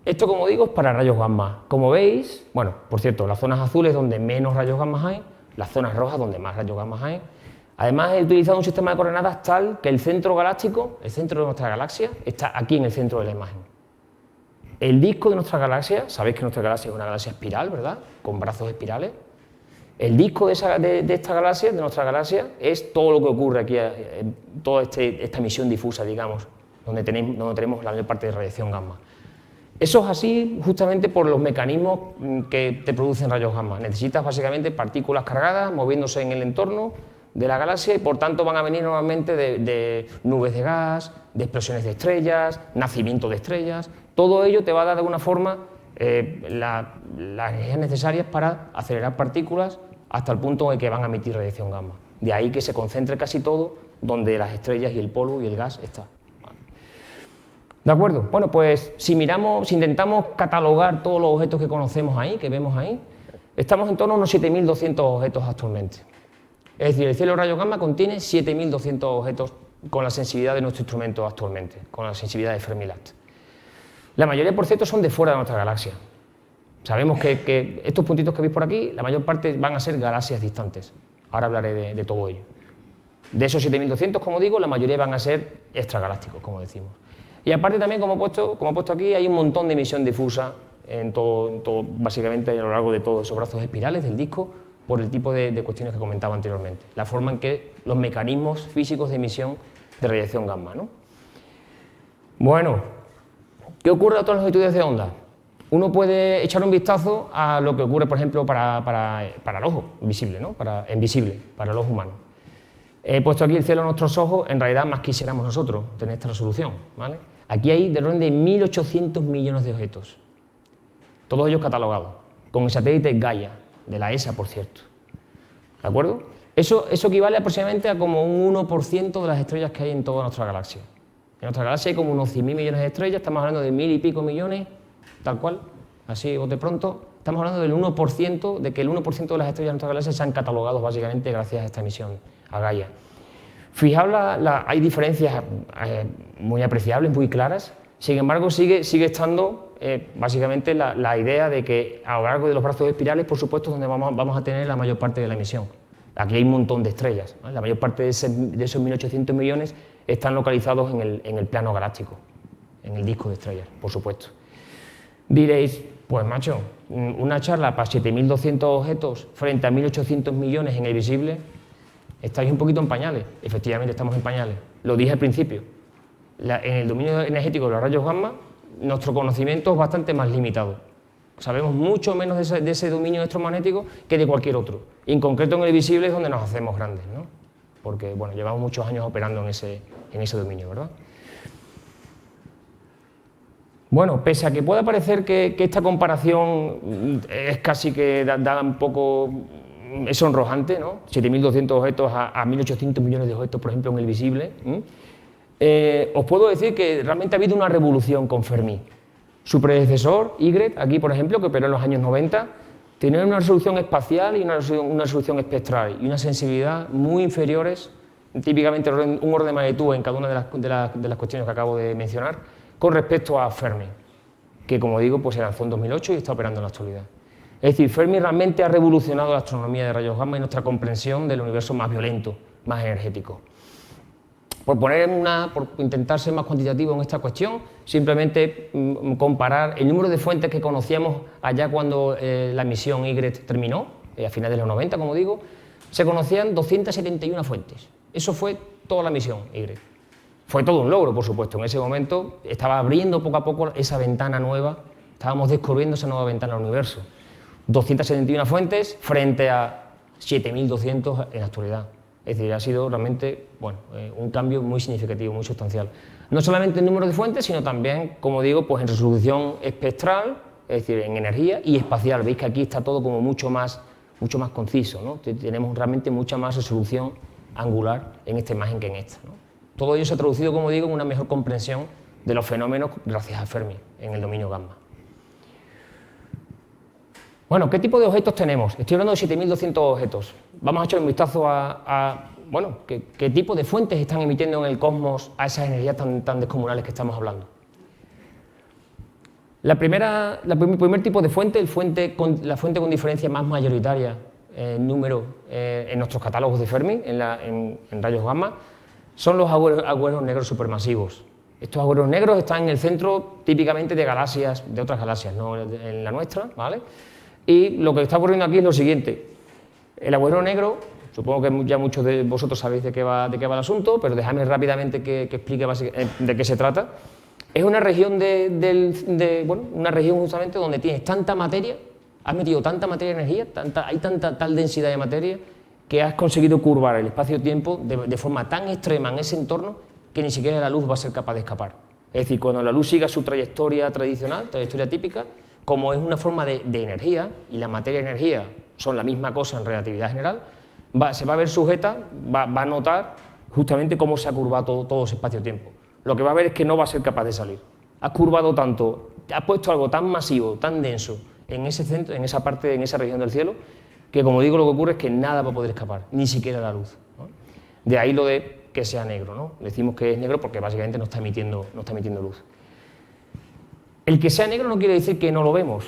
Esto, como digo, es para rayos gamma. Como veis, bueno, por cierto, las zonas azules donde menos rayos gamma hay, las zonas rojas donde más rayos gamma hay. Además, he utilizado un sistema de coordenadas tal que el centro galáctico, el centro de nuestra galaxia, está aquí en el centro de la imagen. El disco de nuestra galaxia, sabéis que nuestra galaxia es una galaxia espiral, ¿verdad? Con brazos espirales. El disco de nuestra galaxia, es todo lo que ocurre aquí, toda esta emisión difusa, digamos, donde tenemos la mayor parte de radiación gamma. Eso es así justamente por los mecanismos que te producen rayos gamma. Necesitas básicamente partículas cargadas moviéndose en el entorno de la galaxia y por tanto van a venir normalmente de nubes de gas, de explosiones de estrellas, nacimiento de estrellas. Todo ello te va a dar de alguna forma las energías necesarias para acelerar partículas hasta el punto en que van a emitir radiación gamma. De ahí que se concentre casi todo donde las estrellas y el polvo y el gas están. ¿De acuerdo? Bueno, pues si intentamos catalogar todos los objetos que conocemos ahí, que vemos ahí, estamos en torno a unos 7.200 objetos actualmente. Es decir, el cielo de rayos gamma contiene 7.200 objetos con la sensibilidad de nuestro instrumento actualmente, con la sensibilidad de Fermilab. La mayoría, por cierto, son de fuera de nuestra galaxia. Sabemos que estos puntitos que veis por aquí, la mayor parte van a ser galaxias distantes. Ahora hablaré de todo ello. De esos 7.200, como digo, la mayoría van a ser extragalácticos, como decimos. Y aparte también, como he puesto aquí, hay un montón de emisión difusa en todo, básicamente a lo largo de todos esos brazos espirales del disco, por el tipo de cuestiones que comentaba anteriormente. La forma en que los mecanismos físicos de emisión de radiación gamma, ¿no? Bueno, ¿qué ocurre a otras longitudes de onda? Uno puede echar un vistazo a lo que ocurre, por ejemplo, para el ojo visible, ¿no? Invisible, para el ojo humano. He puesto aquí el cielo de nuestros ojos, en realidad más quisiéramos nosotros tener esta resolución, ¿vale? Aquí hay del orden de 1.800 millones de objetos, todos ellos catalogados, con el satélite Gaia, de la ESA, por cierto. ¿De acuerdo? Eso equivale aproximadamente a como un 1% de las estrellas que hay en toda nuestra galaxia. En nuestra galaxia hay como unos 100.000 millones de estrellas, estamos hablando de 1.000 y pico millones tal cual, así bote pronto. Estamos hablando del 1%, de que el 1% de las estrellas de nuestra galaxia se han catalogado básicamente gracias a esta misión, a Gaia. Fijaos, hay diferencias muy apreciables, muy claras. Sin embargo, sigue estando básicamente la idea de que a lo largo de los brazos espirales, por supuesto, es donde vamos a tener la mayor parte de la emisión. Aquí hay un montón de estrellas, ¿no? La mayor parte de esos 1.800 millones están localizados en el plano galáctico, en el disco de estrellas, por supuesto. Diréis, pues macho, una charla para 7.200 objetos frente a 1.800 millones en el visible, estáis un poquito en pañales. Efectivamente, estamos en pañales. Lo dije al principio. En el dominio energético de los rayos gamma, nuestro conocimiento es bastante más limitado. Sabemos mucho menos de ese dominio electromagnético que de cualquier otro. Y en concreto en el visible es donde nos hacemos grandes, ¿no? Porque bueno, llevamos muchos años operando en ese dominio, ¿verdad? Bueno, pese a que pueda parecer que esta comparación es casi que da un poco... es sonrojante, ¿no? 7.200 objetos a 1.800 millones de objetos, por ejemplo, en el visible. Os puedo decir que realmente ha habido una revolución con Fermi. Su predecesor, Ygritte, aquí por ejemplo, que operó en los años 90, tenía una resolución espacial y una resolución espectral y una sensibilidad muy inferiores, típicamente un orden de magnitud en cada una de las cuestiones que acabo de mencionar, con respecto a Fermi, que como digo, pues se lanzó en 2008 y está operando en la actualidad. Es decir, Fermi realmente ha revolucionado la astronomía de rayos gamma y nuestra comprensión del universo más violento, más energético. Por intentar ser más cuantitativo en esta cuestión, simplemente comparar el número de fuentes que conocíamos allá cuando la misión Ygritte terminó, a finales de los 90, como digo, se conocían 271 fuentes. Eso fue toda la misión Ygritte. Fue todo un logro, por supuesto. En ese momento estaba abriendo poco a poco esa ventana nueva, estábamos descubriendo esa nueva ventana al universo. 271 fuentes frente a 7.200 en la actualidad. Es decir, ha sido realmente un cambio muy significativo, muy sustancial. No solamente en número de fuentes, sino también, como digo, pues en resolución espectral, es decir, en energía y espacial. Veis que aquí está todo como mucho más conciso, ¿no? Tenemos realmente mucha más resolución angular en esta imagen que en esta, ¿no? Todo ello se ha traducido, como digo, en una mejor comprensión de los fenómenos gracias a Fermi en el dominio gamma. Bueno, ¿qué tipo de objetos tenemos? Estoy hablando de 7.200 objetos. Vamos a echar un vistazo bueno, qué tipo de fuentes están emitiendo en el cosmos a esas energías tan descomunales que estamos hablando. El primer tipo de fuente, la fuente con diferencia más mayoritaria en número en nuestros catálogos de Fermi, en rayos gamma, son los agujeros negros supermasivos. Estos agujeros negros están en el centro típicamente de galaxias, de otras galaxias, no en la nuestra, ¿vale? Y lo que está ocurriendo aquí es lo siguiente. El agujero negro, supongo que ya muchos de vosotros sabéis de qué va el asunto, pero dejadme rápidamente que explique de qué se trata. Es una región, una región justamente donde tienes tanta materia, has metido tanta materia de energía, hay tal densidad de materia, que has conseguido curvar el espacio-tiempo de forma tan extrema en ese entorno que ni siquiera la luz va a ser capaz de escapar. Es decir, cuando la luz siga su trayectoria tradicional, trayectoria típica, como es una forma de energía, y la materia y la energía son la misma cosa en relatividad general, se va a ver sujeta, va a notar justamente cómo se ha curvado todo ese espacio-tiempo. Lo que va a ver es que no va a ser capaz de salir. Has curvado tanto, has puesto algo tan masivo, tan denso en ese centro, en esa parte, en esa región del cielo, que como digo, lo que ocurre es que nada va a poder escapar, ni siquiera la luz, ¿no? De ahí lo de que sea negro, ¿no? Decimos que es negro porque básicamente no está emitiendo luz. El que sea negro no quiere decir que no lo vemos.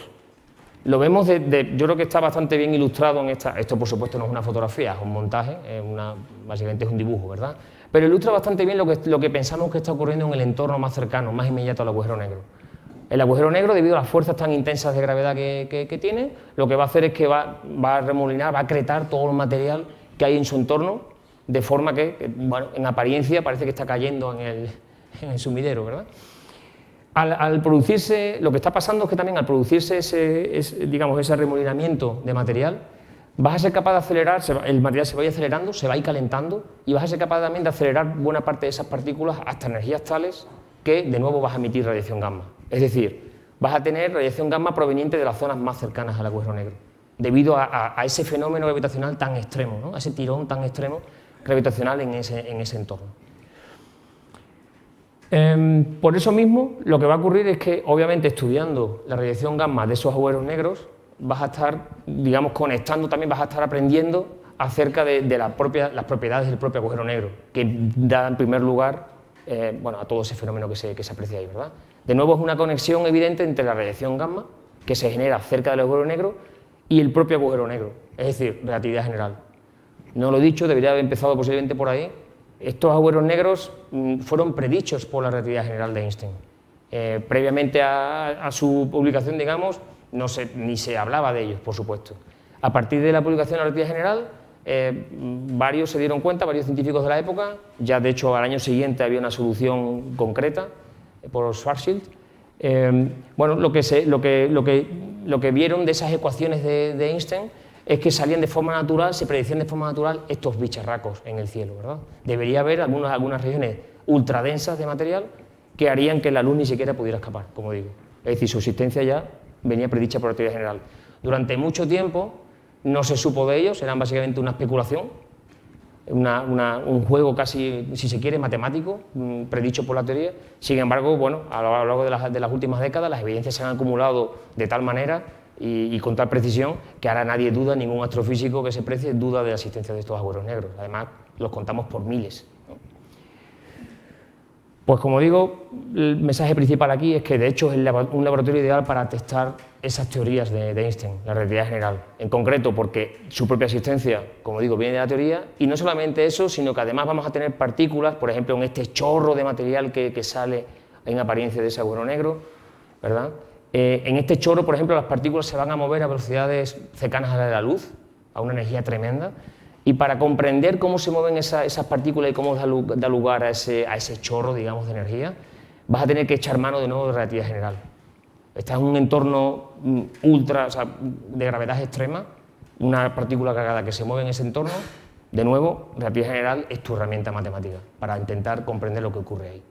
Lo vemos yo creo que está bastante bien ilustrado en esta. Esto, por supuesto, no es una fotografía, es un montaje, básicamente es un dibujo, ¿verdad? Pero ilustra bastante bien lo que pensamos que está ocurriendo en el entorno más cercano, más inmediato al agujero negro. El agujero negro, debido a las fuerzas tan intensas de gravedad que tiene, lo que va a hacer es que va a remolinar, va a acretar todo el material que hay en su entorno, de forma que, bueno, en apariencia parece que está cayendo en el sumidero, ¿verdad? Al producirse, lo que está pasando es que también al producirse ese remolinamiento de material, vas a ser capaz de acelerar, el material se va a ir acelerando, se va a ir calentando, y vas a ser capaz también de acelerar buena parte de esas partículas hasta energías tales que de nuevo vas a emitir radiación gamma. Es decir, vas a tener radiación gamma proveniente de las zonas más cercanas al agujero negro, debido a ese fenómeno gravitacional tan extremo, ¿no? A ese tirón tan extremo gravitacional en ese entorno. Por eso mismo, lo que va a ocurrir es que, obviamente, estudiando la radiación gamma de esos agujeros negros, vas a estar, digamos, conectando, también vas a estar aprendiendo acerca de las propiedades del propio agujero negro, que da en primer lugar bueno, a todo ese fenómeno que se aprecia ahí, ¿verdad? De nuevo, es una conexión evidente entre la radiación gamma, que se genera cerca del agujero negro, y el propio agujero negro, es decir, relatividad general. No lo he dicho, debería haber empezado posiblemente por ahí. Estos agujeros negros fueron predichos por la relatividad general de Einstein. Previamente a su publicación, digamos, ni se hablaba de ellos, por supuesto. A partir de la publicación de la relatividad general, varios se dieron cuenta, varios científicos de la época, ya de hecho al año siguiente había una solución concreta por Schwarzschild. Bueno, lo que vieron de esas ecuaciones de Einstein es que salían de forma natural, se predecían de forma natural estos bicharracos en el cielo, ¿verdad? Debería haber algunas regiones ultradensas de material que harían que la luz ni siquiera pudiera escapar, como digo. Es decir, su existencia ya venía predicha por la relatividad general. Durante mucho tiempo no se supo de ellos, eran básicamente una especulación, un juego casi, si se quiere, matemático, predicho por la teoría. Sin embargo, bueno, a lo largo de las últimas décadas las evidencias se han acumulado de tal manera y con tal precisión que ahora nadie duda, ningún astrofísico que se precie duda de la existencia de estos agujeros negros. Además, los contamos por miles, ¿no? Pues como digo, el mensaje principal aquí es que de hecho es un laboratorio ideal para testar esas teorías de Einstein, la relatividad general. En concreto porque su propia existencia, como digo, viene de la teoría, y no solamente eso, sino que además vamos a tener partículas, por ejemplo, en este chorro de material que sale en apariencia de ese agujero negro, ¿verdad? En este chorro, por ejemplo, las partículas se van a mover a velocidades cercanas a la de la luz, a una energía tremenda, y para comprender cómo se mueven esas partículas y cómo da lugar a ese chorro, digamos, de energía, vas a tener que echar mano de nuevo de relatividad general. Estás en un entorno o sea, de gravedad extrema, una partícula cargada que se mueve en ese entorno, de nuevo, relatividad general es tu herramienta matemática para intentar comprender lo que ocurre ahí.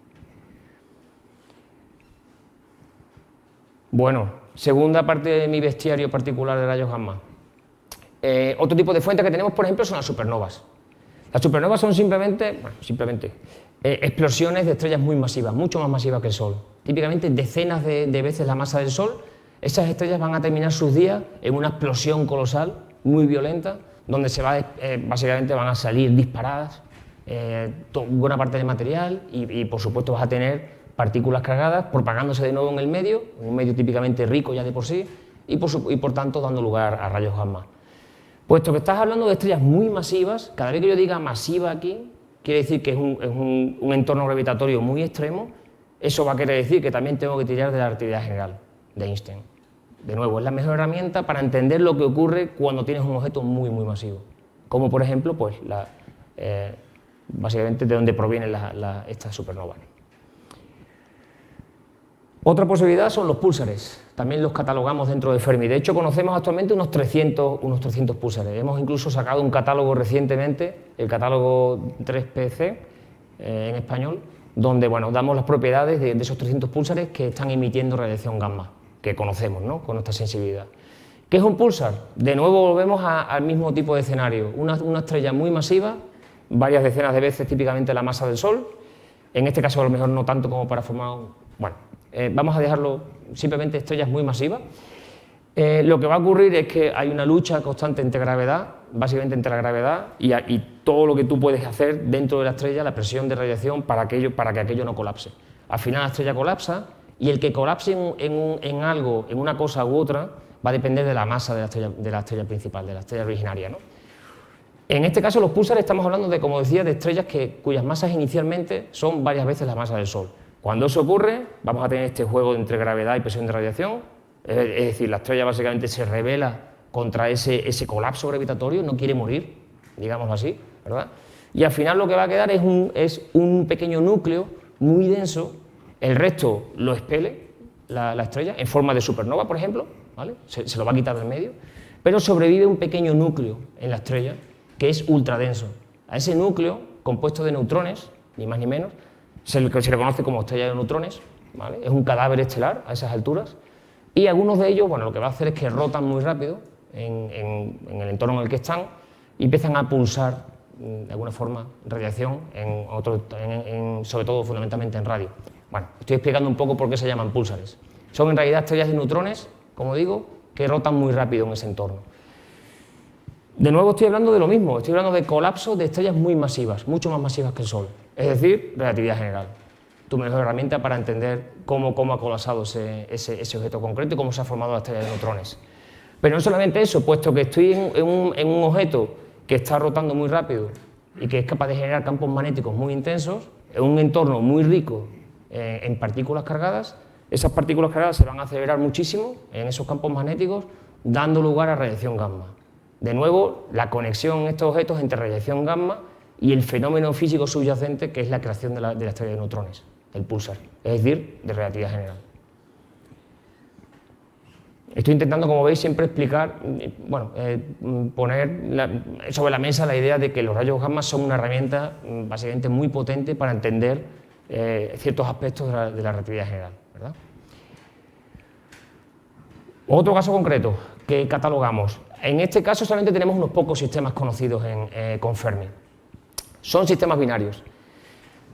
Bueno, segunda parte de mi bestiario particular de rayos gamma. Otro tipo de fuente que tenemos, por ejemplo, son las supernovas. Las supernovas son simplemente explosiones de estrellas muy masivas, mucho más masivas que el Sol. Típicamente decenas de veces la masa del Sol. Esas estrellas van a terminar sus días en una explosión colosal, muy violenta, donde básicamente van a salir disparadas buena parte del material y por supuesto vas a tener partículas cargadas propagándose de nuevo en el medio, un medio típicamente rico ya de por sí, y por tanto dando lugar a rayos gamma. Puesto que estás hablando de estrellas muy masivas, cada vez que yo diga masiva aquí, quiere decir que es un entorno gravitatorio muy extremo. Eso va a querer decir que también tengo que tirar de la relatividad general de Einstein. De nuevo, es la mejor herramienta para entender lo que ocurre cuando tienes un objeto muy, muy masivo. Como por ejemplo, pues, básicamente de dónde provienen estas supernovas. Otra posibilidad son los púlsares. También los catalogamos dentro de Fermi. De hecho, conocemos actualmente unos 300 púlsares. Hemos incluso sacado un catálogo recientemente, el catálogo 3PC en español, donde bueno, damos las propiedades de esos 300 púlsares que están emitiendo radiación gamma, que conocemos, ¿no?, con nuestra sensibilidad. ¿Qué es un púlsar? De nuevo volvemos al mismo tipo de escenario. Una estrella muy masiva, varias decenas de veces típicamente la masa del Sol. En este caso a lo mejor no tanto como para formar... Bueno, vamos a dejarlo simplemente estrellas muy masivas. Lo que va a ocurrir es que hay una lucha constante entre gravedad, básicamente entre la gravedad y todo lo que tú puedes hacer dentro de la estrella, la presión de radiación para que aquello no colapse. Al final la estrella colapsa y el que colapse en algo, en una cosa u otra, va a depender de la masa de la estrella principal, de la estrella originaria, ¿no? En este caso los púlsares estamos hablando de, como decía, de estrellas cuyas masas inicialmente son varias veces la masa del Sol. Cuando eso ocurre, vamos a tener este juego entre gravedad y presión de radiación, es decir, la estrella básicamente se rebela contra ese colapso gravitatorio, no quiere morir, digámoslo así, ¿verdad? Y al final lo que va a quedar es un pequeño núcleo muy denso, el resto lo expele la estrella, en forma de supernova, por ejemplo, ¿vale? Se lo va a quitar del medio, pero sobrevive un pequeño núcleo en la estrella que es ultradenso. A ese núcleo, compuesto de neutrones, ni más ni menos, se le conoce como estrella de neutrones, ¿vale? Es un cadáver estelar a esas alturas, y algunos de ellos, bueno, lo que va a hacer es que rotan muy rápido en el entorno en el que están y empiezan a pulsar de alguna forma, radiación, sobre todo fundamentalmente en radio. Bueno, estoy explicando un poco por qué se llaman púlsares. Son en realidad estrellas de neutrones, como digo, que rotan muy rápido en ese entorno. De nuevo estoy hablando de lo mismo, estoy hablando de colapso de estrellas muy masivas, mucho más masivas que el Sol, es decir, relatividad general. Tu mejor herramienta para entender cómo ha colapsado ese objeto concreto y cómo se ha formado la estrella de neutrones. Pero no solamente eso, puesto que estoy en un objeto que está rotando muy rápido y que es capaz de generar campos magnéticos muy intensos, en un entorno muy rico en partículas cargadas, esas partículas cargadas se van a acelerar muchísimo en esos campos magnéticos, dando lugar a radiación gamma. De nuevo, la conexión en estos objetos entre radiación gamma y el fenómeno físico subyacente que es la creación de la estrella de neutrones, el púlsar, es decir, de relatividad general. Estoy intentando, como veis, siempre explicar, poner sobre la mesa la idea de que los rayos gamma son una herramienta básicamente muy potente para entender ciertos aspectos de la relatividad general, ¿verdad? Otro caso concreto que catalogamos. En este caso solamente tenemos unos pocos sistemas conocidos con Fermi. Son sistemas binarios.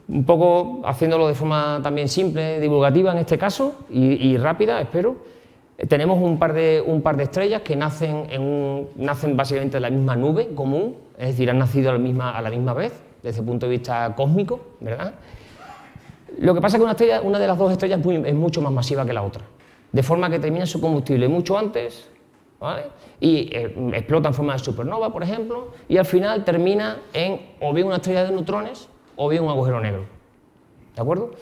Un poco haciéndolo de forma también simple, divulgativa en este caso, y rápida, espero. Tenemos un par de estrellas que nacen básicamente de la misma nube común, es decir, han nacido a la misma vez, desde el punto de vista cósmico, ¿verdad? Lo que pasa es que una de las dos estrellas es mucho más masiva que la otra, de forma que termina su combustible mucho antes, ¿vale? Y explota en forma de supernova, por ejemplo, y al final termina en o bien una estrella de neutrones o bien un agujero negro, ¿de acuerdo?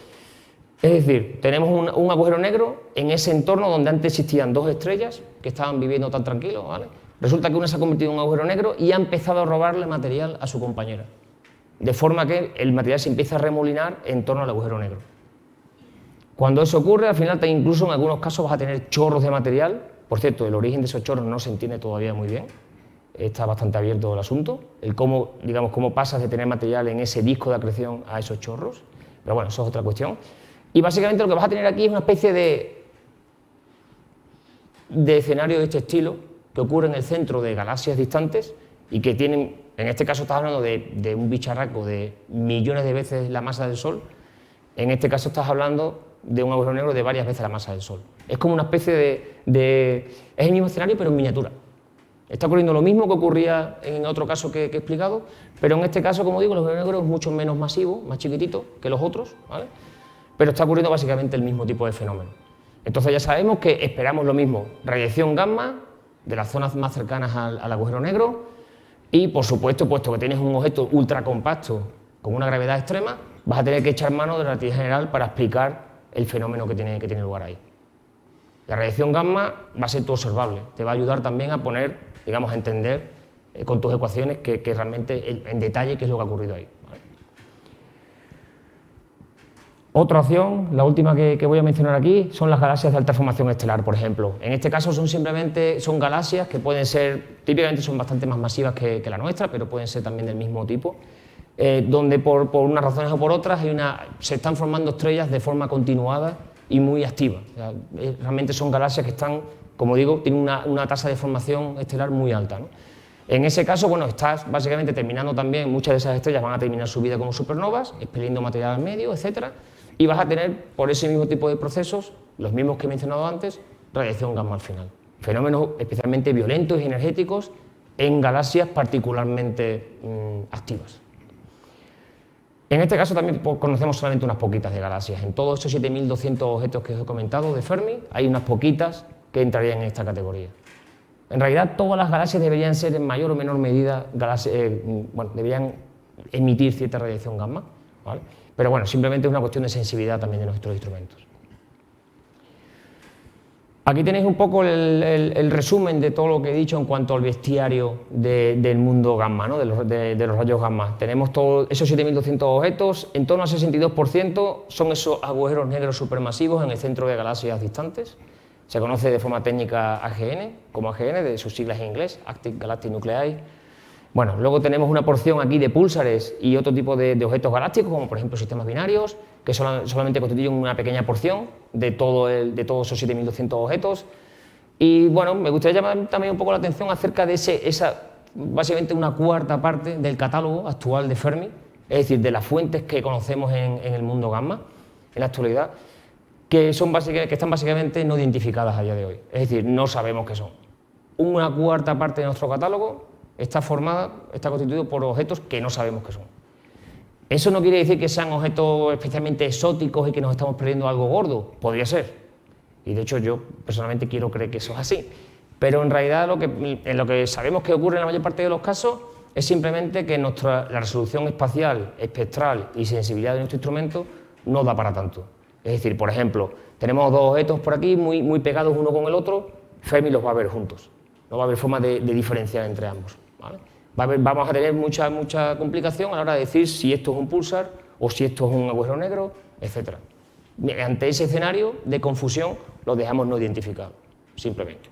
Es decir, tenemos un agujero negro en ese entorno donde antes existían dos estrellas que estaban viviendo tan tranquilos, ¿vale? Resulta que una se ha convertido en un agujero negro y ha empezado a robarle material a su compañera, de forma que el material se empieza a remolinar en torno al agujero negro. Cuando eso ocurre, al final incluso en algunos casos vas a tener chorros de material. Por cierto, el origen de esos chorros no se entiende todavía muy bien, está bastante abierto el asunto, cómo pasas de tener material en ese disco de acreción a esos chorros, pero bueno, eso es otra cuestión. Y básicamente lo que vas a tener aquí es una especie de escenario de este estilo que ocurre en el centro de galaxias distantes y que tienen, en este caso estás hablando de un bicharraco de millones de veces la masa del Sol, en este caso estás hablando de un agujero negro de varias veces la masa del Sol. Es como una especie es el mismo escenario pero en miniatura. Está ocurriendo lo mismo que ocurría en otro caso que he explicado, pero en este caso, como digo, el agujero negro es mucho menos masivo, más chiquitito que los otros, ¿vale? Pero está ocurriendo básicamente el mismo tipo de fenómeno. Entonces ya sabemos que esperamos lo mismo, radiación gamma de las zonas más cercanas al agujero negro y, por supuesto, puesto que tienes un objeto ultra compacto con una gravedad extrema, vas a tener que echar mano de la relatividad general para explicar el fenómeno que tiene lugar ahí. La radiación gamma va a ser tu observable, te va a ayudar también a poner, digamos, a entender con tus ecuaciones que realmente en detalle qué es lo que ha ocurrido ahí. Otra opción, la última que voy a mencionar aquí, son las galaxias de alta formación estelar, por ejemplo. En este caso son galaxias que pueden ser, típicamente son bastante más masivas que la nuestra, pero pueden ser también del mismo tipo, donde por unas razones o por otras se están formando estrellas de forma continuada y muy activa. O sea, realmente son galaxias que están, como digo, tienen una tasa de formación estelar muy alta, ¿no? En ese caso, bueno, estás básicamente terminando también, muchas de esas estrellas van a terminar su vida como supernovas, expeliendo material al medio, etcétera. Y vas a tener, por ese mismo tipo de procesos, los mismos que he mencionado antes, radiación gamma al final. Fenómenos especialmente violentos y energéticos en galaxias particularmente activas. En este caso también conocemos solamente unas poquitas de galaxias. En todos esos 7200 objetos que os he comentado de Fermi, hay unas poquitas que entrarían en esta categoría. En realidad, todas las galaxias deberían ser en mayor o menor medida, deberían emitir cierta radiación gamma, ¿vale? Pero bueno, simplemente es una cuestión de sensibilidad también de nuestros instrumentos. Aquí tenéis un poco el resumen de todo lo que he dicho en cuanto al bestiario del mundo gamma, ¿no? de los rayos gamma. Tenemos todos esos 7200 objetos, en torno al 62% son esos agujeros negros supermasivos en el centro de galaxias distantes. Se conoce de forma técnica como AGN, de sus siglas en inglés, Active Galactic Nuclei. Bueno, luego tenemos una porción aquí de púlsares y otro tipo de objetos galácticos, como por ejemplo sistemas binarios, que solamente constituyen una pequeña porción de todos esos 7200 objetos. Y bueno, me gustaría llamar también un poco la atención acerca de esa básicamente una cuarta parte del catálogo actual de Fermi, es decir, de las fuentes que conocemos en el mundo gamma, en la actualidad, que están básicamente no identificadas a día de hoy. Es decir, no sabemos qué son. Una cuarta parte de nuestro catálogo está constituido por objetos que no sabemos qué son. Eso no quiere decir que sean objetos especialmente exóticos y que nos estamos perdiendo algo gordo. Podría ser. Y de hecho yo personalmente quiero creer que eso es así. Pero en realidad lo que sabemos que ocurre en la mayor parte de los casos es simplemente que la resolución espacial, espectral y sensibilidad de nuestro instrumento no da para tanto. Es decir, por ejemplo, tenemos dos objetos por aquí muy pegados uno con el otro, Fermi los va a ver juntos. No va a haber forma de diferenciar entre ambos, ¿vale? Vamos a tener mucha complicación a la hora de decir si esto es un púlsar o si esto es un agujero negro, etc. Ante ese escenario de confusión lo dejamos no identificado, simplemente.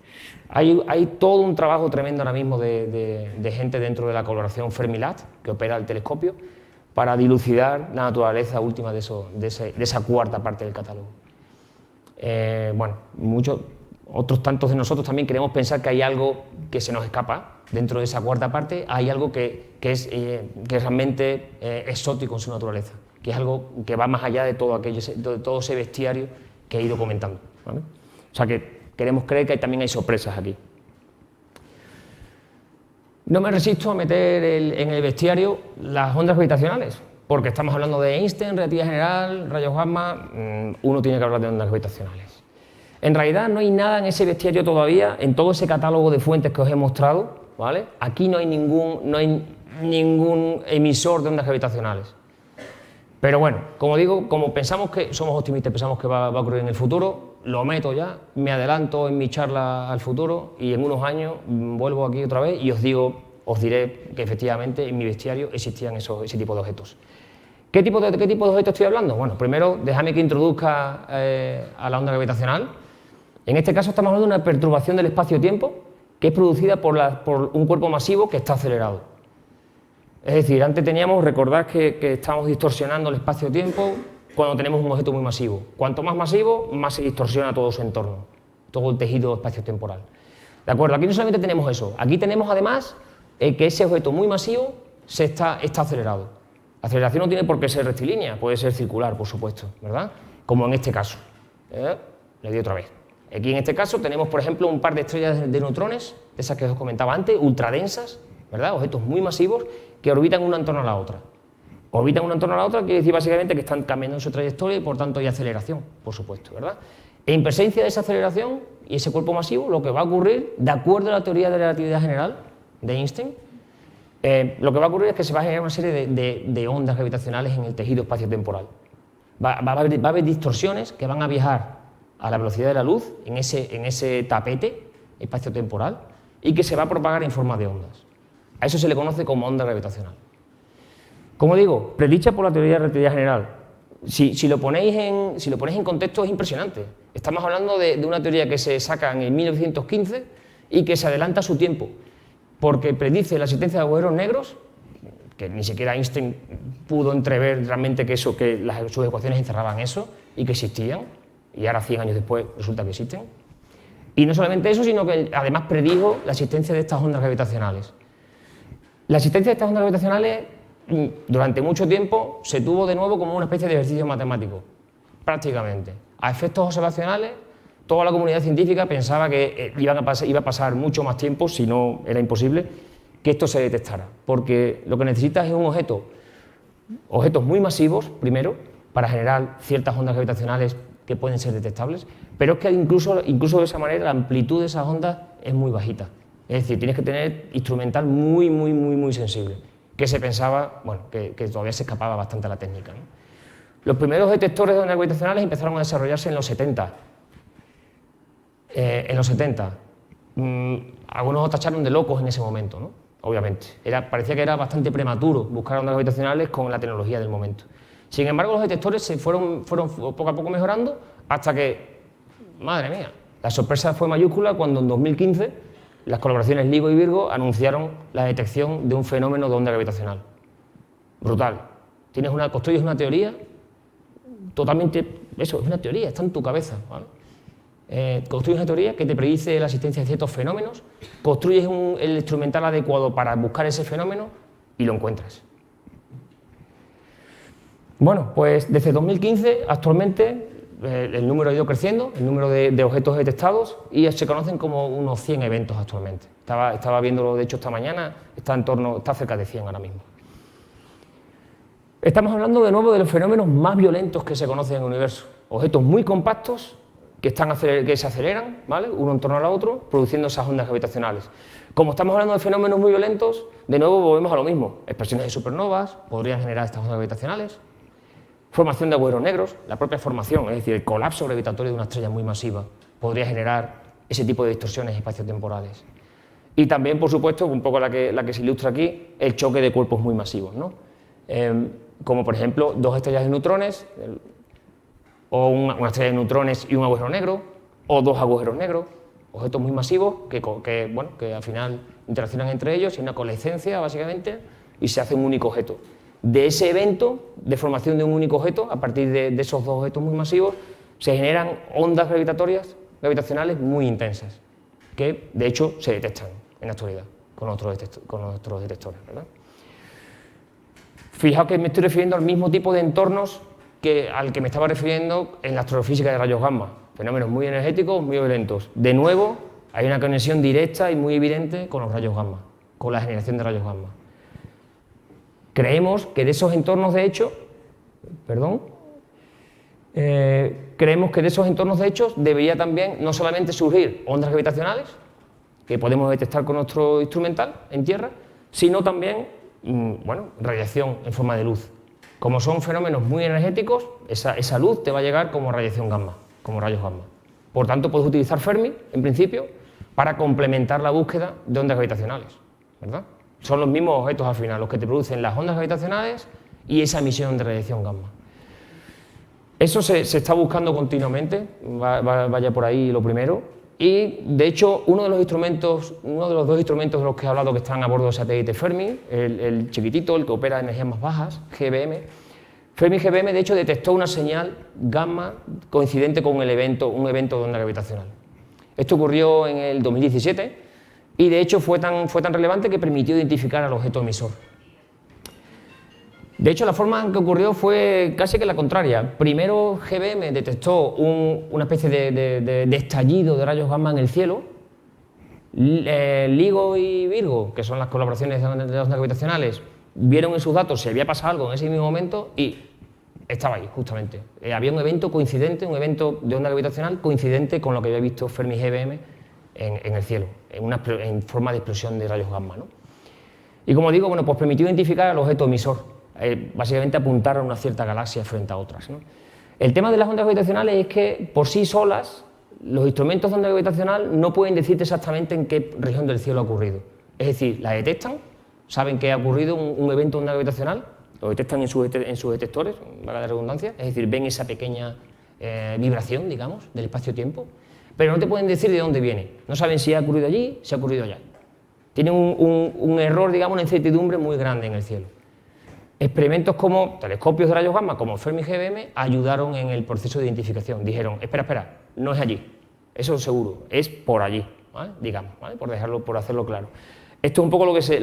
Hay todo un trabajo tremendo ahora mismo de gente dentro de la colaboración Fermilab, que opera el telescopio, para dilucidar la naturaleza última de esa cuarta parte del catálogo. Bueno, otros tantos de nosotros también queremos pensar que hay algo que se nos escapa dentro de esa cuarta parte, hay algo que es realmente exótico en su naturaleza, que es algo que va más allá de todo ese bestiario que he ido comentando, ¿vale? O sea que queremos creer que también hay sorpresas aquí. No me resisto a meter en el bestiario las ondas gravitacionales, porque estamos hablando de Einstein, relatividad general, rayos gamma, uno tiene que hablar de ondas gravitacionales. En realidad no hay nada en ese bestiario todavía, en todo ese catálogo de fuentes que os he mostrado, ¿vale? Aquí no hay ningún emisor de ondas gravitacionales. Pero bueno, como digo, como pensamos que somos optimistas, pensamos que va a ocurrir en el futuro, lo meto ya, me adelanto en mi charla al futuro y en unos años vuelvo aquí otra vez y os diré que efectivamente en mi bestiario existían ese tipo de objetos. ¿Qué tipo de objetos estoy hablando? Bueno, primero déjame que introduzca a la onda gravitacional. En este caso estamos hablando de una perturbación del espacio-tiempo que es producida por un cuerpo masivo que está acelerado. Es decir, antes recordad que estamos distorsionando el espacio-tiempo cuando tenemos un objeto muy masivo. Cuanto más masivo, más se distorsiona todo su entorno, todo el tejido espacio-temporal. ¿De acuerdo? Aquí no solamente tenemos eso, aquí tenemos además que ese objeto muy masivo está acelerado. La aceleración no tiene por qué ser rectilínea, puede ser circular, por supuesto, ¿verdad? Como en este caso. Le doy otra vez. Aquí en este caso tenemos, por ejemplo, un par de estrellas de neutrones, de esas que os comentaba antes, ultradensas, ¿verdad? Objetos muy masivos que orbitan una en torno a la otra. Orbitan una en torno a la otra quiere decir básicamente que están cambiando su trayectoria y por tanto hay aceleración, por supuesto, ¿verdad? En presencia de esa aceleración y ese cuerpo masivo, lo que va a ocurrir, de acuerdo a la teoría de la relatividad general de Einstein, lo que va a ocurrir es que se va a generar una serie de ondas gravitacionales en el tejido espacio-temporal. Va a haber distorsiones que van a viajar a la velocidad de la luz en ese tapete espacio-temporal y que se va a propagar en forma de ondas. A eso se le conoce como onda gravitacional. Como digo, predicha por la teoría de la relatividad general. Si lo ponéis en contexto es impresionante. Estamos hablando de una teoría que se saca en el 1915 y que se adelanta a su tiempo, porque predice la existencia de agujeros negros, que ni siquiera Einstein pudo entrever realmente que sus ecuaciones encerraban eso y que existían, y ahora 100 años después resulta que existen. Y no solamente eso, sino que además predijo la existencia de estas ondas gravitacionales. La existencia de estas ondas gravitacionales durante mucho tiempo se tuvo de nuevo como una especie de ejercicio matemático, prácticamente. A efectos observacionales, toda la comunidad científica pensaba que iba a pasar mucho más tiempo, si no era imposible, que esto se detectara, porque lo que necesitas es un objetos muy masivos, primero, para generar ciertas ondas gravitacionales que pueden ser detectables, pero es que incluso de esa manera la amplitud de esas ondas es muy bajita. Es decir, tienes que tener instrumental muy sensible, que se pensaba, bueno, que todavía se escapaba bastante a la técnica, ¿no? Los primeros detectores de ondas gravitacionales empezaron a desarrollarse en los 70. Algunos os tacharon de locos en ese momento, ¿no? Obviamente. Parecía que era bastante prematuro buscar ondas gravitacionales con la tecnología del momento. Sin embargo, los detectores se fueron poco a poco mejorando hasta que, madre mía, la sorpresa fue mayúscula cuando en 2015 las colaboraciones LIGO y Virgo anunciaron la detección de un fenómeno de onda gravitacional. Brutal. Construyes una teoría totalmente, eso, es una teoría, está en tu cabeza, ¿vale? construyes una teoría que te predice la existencia de ciertos fenómenos, construyes el instrumental adecuado para buscar ese fenómeno y lo encuentras. Bueno, pues desde 2015 actualmente el número ha ido creciendo, el número de objetos detectados, y se conocen como unos 100 eventos actualmente. Estaba viéndolo, de hecho, esta mañana, está cerca de 100 ahora mismo. Estamos hablando de nuevo de los fenómenos más violentos que se conocen en el universo. Objetos muy compactos que se aceleran, ¿vale?, uno en torno al otro, produciendo esas ondas gravitacionales. Como estamos hablando de fenómenos muy violentos, de nuevo volvemos a lo mismo. Explosiones de supernovas podrían generar estas ondas gravitacionales. Formación de agujeros negros, la propia formación, es decir, el colapso gravitatorio de una estrella muy masiva, podría generar ese tipo de distorsiones espaciotemporales. Y también, por supuesto, un poco la que se ilustra aquí, el choque de cuerpos muy masivos, ¿no? Como por ejemplo dos estrellas de neutrones, o una estrella de neutrones y un agujero negro, o dos agujeros negros, objetos muy masivos que al final interaccionan entre ellos y una coalescencia básicamente y se hace un único objeto. De ese evento de formación de un único objeto, a partir de esos dos objetos muy masivos, se generan ondas gravitacionales muy intensas, que de hecho se detectan en la actualidad con nuestros detectores, ¿verdad? Fijaos que me estoy refiriendo al mismo tipo de entornos al que me estaba refiriendo en la astrofísica de rayos gamma, fenómenos muy energéticos, muy violentos. De nuevo, hay una conexión directa y muy evidente con los rayos gamma, con la generación de rayos gamma. Creemos que de esos entornos de hecho, debería también no solamente surgir ondas gravitacionales, que podemos detectar con nuestro instrumental en Tierra, sino también radiación en forma de luz. Como son fenómenos muy energéticos, esa luz te va a llegar como radiación gamma, como rayos gamma. Por tanto, puedes utilizar Fermi, en principio, para complementar la búsqueda de ondas gravitacionales, ¿verdad? Son los mismos objetos al final, los que te producen las ondas gravitacionales y esa emisión de radiación gamma. Eso se está buscando continuamente, vaya por ahí lo primero, y de hecho uno de los dos instrumentos de los que he hablado que están a bordo del satélite Fermi, el chiquitito, el que opera a energías más bajas, GBM, Fermi GBM de hecho detectó una señal gamma coincidente con un evento de onda gravitacional. Esto ocurrió en el 2017, y de hecho fue tan relevante que permitió identificar al objeto emisor. De hecho, la forma en que ocurrió fue casi que la contraria. Primero GBM detectó una especie de estallido de rayos gamma en el cielo. LIGO y Virgo, que son las colaboraciones de ondas gravitacionales, vieron en sus datos si había pasado algo en ese mismo momento y estaba ahí, justamente. Había un evento coincidente, un evento de onda gravitacional coincidente con lo que había visto Fermi GBM en el cielo, en forma de explosión de rayos gamma, ¿no? Y como digo, pues permitió identificar al objeto emisor, básicamente apuntar a una cierta galaxia frente a otras, ¿no? El tema de las ondas gravitacionales es que por sí solas los instrumentos de onda gravitacional no pueden decirte exactamente en qué región del cielo ha ocurrido. Es decir, la detectan, saben que ha ocurrido un evento de onda gravitacional, lo detectan en sus detectores, valga la redundancia, es decir, ven esa pequeña vibración, digamos, del espacio-tiempo, pero no te pueden decir de dónde viene. No saben si ha ocurrido allí, si ha ocurrido allá. Tienen un error, digamos, una incertidumbre muy grande en el cielo. Experimentos como telescopios de rayos gamma, como Fermi GBM, ayudaron en el proceso de identificación. Dijeron, espera, no es allí, eso seguro, es por allí, ¿vale? Digamos, ¿vale? Por hacerlo claro. Esto es un poco lo que se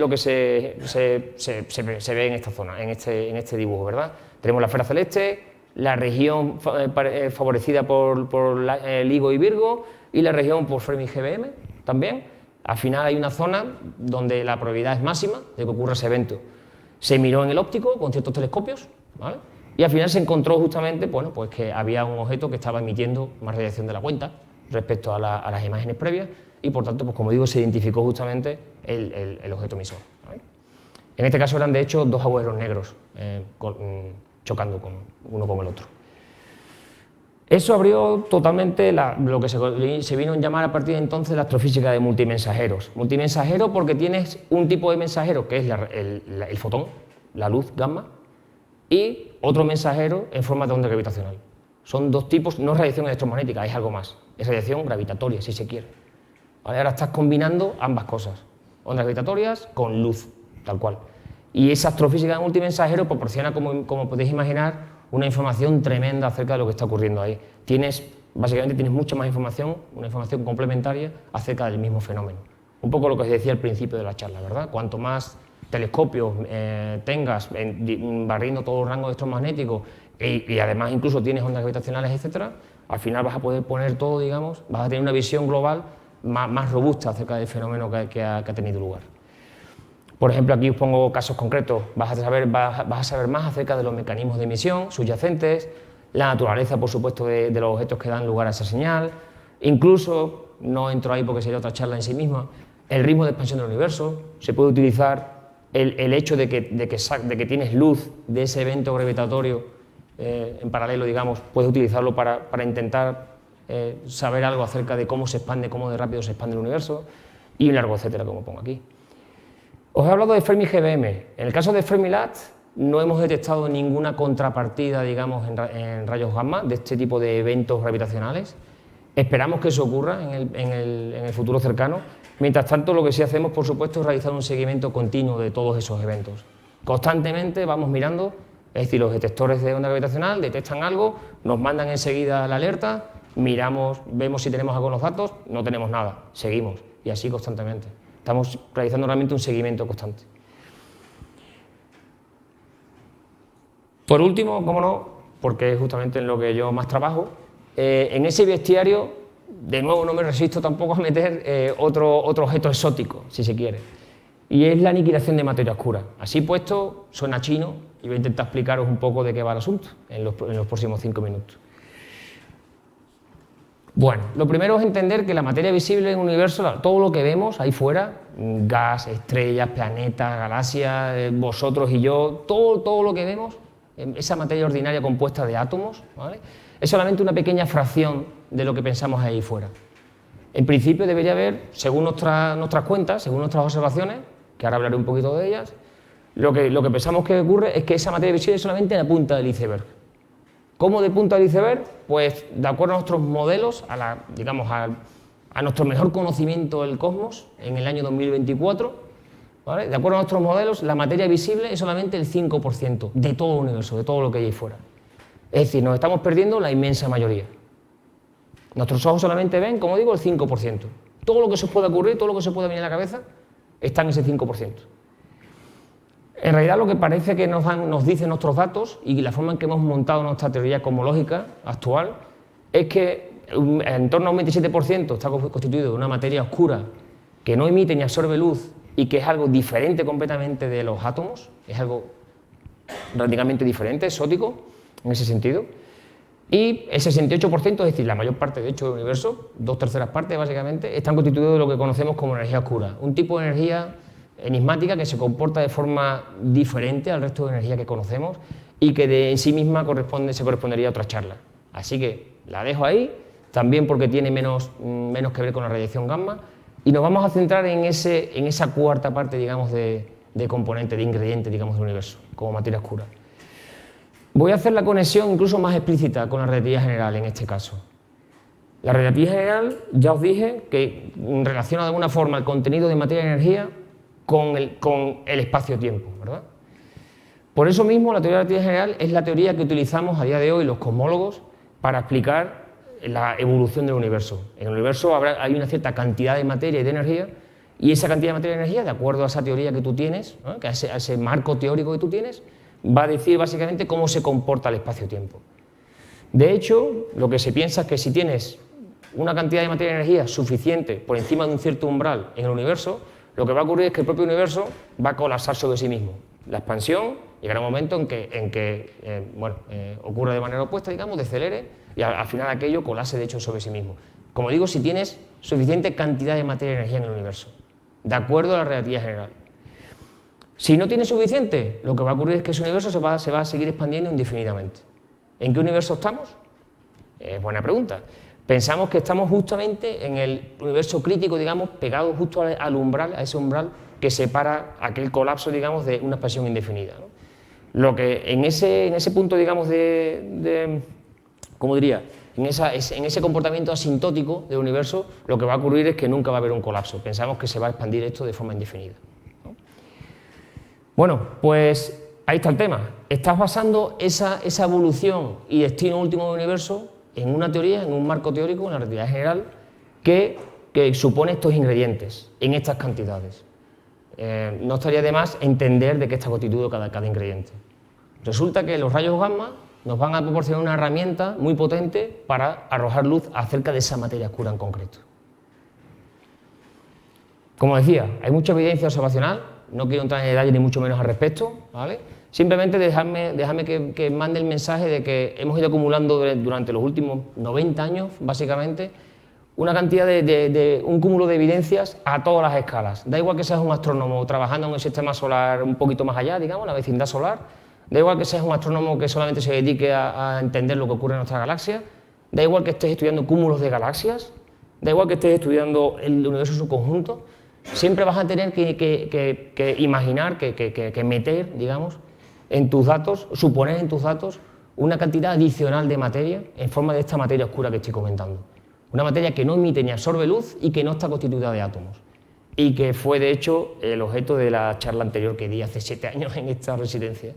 ve en esta zona, en este dibujo, ¿verdad? Tenemos la esfera celeste, la región favorecida por LIGO y Virgo y la región por Fermi GBM también. Al final hay una zona donde la probabilidad es máxima de que ocurra ese evento. Se miró en el óptico con ciertos telescopios, ¿vale? Y al final se encontró justamente pues que había un objeto que estaba emitiendo más radiación de la cuenta respecto a las imágenes previas y por tanto, pues como digo, se identificó justamente el objeto emisor, ¿vale? En este caso eran de hecho dos agujeros negros chocando uno con el otro. Eso abrió totalmente lo que se vino a llamar a partir de entonces la astrofísica de multimensajeros. Multimensajero porque tienes un tipo de mensajero que es el fotón, la luz gamma, y otro mensajero en forma de onda gravitacional. Son dos tipos, no es radiación electromagnética, es algo más, es radiación gravitatoria, si se quiere. ¿Vale? Ahora estás combinando ambas cosas, ondas gravitatorias con luz, tal cual. Y esa astrofísica de multimensajero proporciona, como podéis imaginar, una información tremenda acerca de lo que está ocurriendo ahí. Tienes básicamente tienes mucha más información, una información complementaria acerca del mismo fenómeno. Un poco lo que os decía al principio de la charla, ¿verdad? Cuanto más telescopios tengas barriendo todo el rango electromagnético y además incluso tienes ondas gravitacionales, etcétera, al final vas a poder poner todo, digamos, vas a tener una visión global más robusta acerca del fenómeno que ha tenido lugar. Por ejemplo, aquí os pongo casos concretos, vas a saber más acerca de los mecanismos de emisión subyacentes, la naturaleza, por supuesto, de los objetos que dan lugar a esa señal, incluso, no entro ahí porque sería otra charla en sí misma, el ritmo de expansión del universo. Se puede utilizar el hecho de que tienes luz de ese evento gravitatorio en paralelo, digamos, puedes utilizarlo para intentar saber algo acerca de cómo se expande, cómo de rápido se expande el universo, y un largo etcétera, como pongo aquí. Os he hablado de Fermi GBM. En el caso de Fermilab no hemos detectado ninguna contrapartida, digamos, en rayos gamma de este tipo de eventos gravitacionales. Esperamos que eso ocurra en el futuro cercano. Mientras tanto, lo que sí hacemos, por supuesto, es realizar un seguimiento continuo de todos esos eventos. Constantemente vamos mirando, es decir, los detectores de onda gravitacional detectan algo, nos mandan enseguida la alerta, miramos, vemos si tenemos algunos datos, no tenemos nada, seguimos, y así constantemente. Estamos realizando realmente un seguimiento constante. Por último, cómo no, porque es justamente en lo que yo más trabajo, en ese bestiario, de nuevo no me resisto tampoco a meter otro objeto exótico, si se quiere, y es la aniquilación de materia oscura. Así puesto, suena chino, y voy a intentar explicaros un poco de qué va el asunto en los próximos 5 minutos. Bueno, lo primero es entender que la materia visible en el universo, todo lo que vemos ahí fuera, gas, estrellas, planetas, galaxias, vosotros y yo, todo lo que vemos, esa materia ordinaria compuesta de átomos, ¿vale?, es solamente una pequeña fracción de lo que pensamos ahí fuera. En principio debería haber, según nuestras cuentas, según nuestras observaciones, que ahora hablaré un poquito de ellas, lo que pensamos que ocurre es que esa materia visible es solamente la punta del iceberg. ¿Cómo de punta del iceberg? Pues de acuerdo a nuestros modelos, a nuestro mejor conocimiento del cosmos en el año 2024, ¿vale?, de acuerdo a nuestros modelos, la materia visible es solamente el 5% de todo el universo, de todo lo que hay ahí fuera. Es decir, nos estamos perdiendo la inmensa mayoría. Nuestros ojos solamente ven, como digo, el 5%. Todo lo que se os puede ocurrir, todo lo que se puede venir a la cabeza, está en ese 5%. En realidad lo que parece que nos dicen nuestros datos y la forma en que hemos montado nuestra teoría cosmológica actual es que en torno a un 27% está constituido de una materia oscura que no emite ni absorbe luz y que es algo diferente completamente de los átomos, es algo radicalmente diferente, exótico en ese sentido. Y el 68%, es decir, la mayor parte de hecho del universo, 2/3 partes básicamente, están constituidos de lo que conocemos como energía oscura, un tipo de energía enigmática que se comporta de forma diferente al resto de energía que conocemos y que en sí misma se correspondería a otra charla. Así que la dejo ahí, también porque tiene menos que ver con la radiación gamma, y nos vamos a centrar en esa cuarta parte, digamos, de componente, de ingrediente, digamos, del universo, como materia oscura. Voy a hacer la conexión incluso más explícita con la relatividad general en este caso. La relatividad general, ya os dije, que relaciona de alguna forma el contenido de materia y energía con el espacio-tiempo, ¿verdad? Por eso mismo, la teoría de la relatividad general es la teoría que utilizamos a día de hoy los cosmólogos para explicar la evolución del universo. En el universo hay una cierta cantidad de materia y de energía, y esa cantidad de materia y energía, de acuerdo a esa teoría que tú tienes, ¿no?, a ese marco teórico que tú tienes, va a decir básicamente cómo se comporta el espacio-tiempo. De hecho, lo que se piensa es que si tienes una cantidad de materia y energía suficiente por encima de un cierto umbral en el universo, lo que va a ocurrir es que el propio universo va a colapsar sobre sí mismo. La expansión llegará un momento en que ocurre de manera opuesta, digamos, decelere, y al final aquello colapse de hecho sobre sí mismo. Como digo, si tienes suficiente cantidad de materia y energía en el universo, de acuerdo a la relatividad general. Si no tienes suficiente, lo que va a ocurrir es que ese universo se va a seguir expandiendo indefinidamente. ¿En qué universo estamos? Buena pregunta. Pensamos que estamos justamente en el universo crítico, digamos, pegado justo al umbral, a ese umbral que separa aquel colapso, digamos, de una expansión indefinida, ¿no? Lo que en ese punto, digamos, ¿cómo diría? En ese comportamiento asintótico del universo, lo que va a ocurrir es que nunca va a haber un colapso. Pensamos que se va a expandir esto de forma indefinida, ¿no? Bueno, pues ahí está el tema. Estás basando esa evolución y destino último del universo en una teoría, en un marco teórico, en la relatividad general, que supone estos ingredientes en estas cantidades. No estaría de más entender de qué está constituido cada ingrediente. Resulta que los rayos gamma nos van a proporcionar una herramienta muy potente para arrojar luz acerca de esa materia oscura en concreto. Como decía, hay mucha evidencia observacional, no quiero entrar en detalle ni mucho menos al respecto, ¿vale? Simplemente dejadme que mande el mensaje de que hemos ido acumulando durante los últimos 90 años, básicamente, una cantidad un cúmulo de evidencias a todas las escalas. Da igual que seas un astrónomo trabajando en el sistema solar un poquito más allá, digamos, la vecindad solar, da igual que seas un astrónomo que solamente se dedique a entender lo que ocurre en nuestra galaxia, da igual que estés estudiando cúmulos de galaxias, da igual que estés estudiando el universo en su conjunto, siempre vas a tener que imaginar, que meter, digamos, en tus datos, suponer en tus datos una cantidad adicional de materia en forma de esta materia oscura que estoy comentando. Una materia que no emite ni absorbe luz y que no está constituida de átomos. Y que fue, de hecho, el objeto de la charla anterior que di hace 7 años en esta residencia.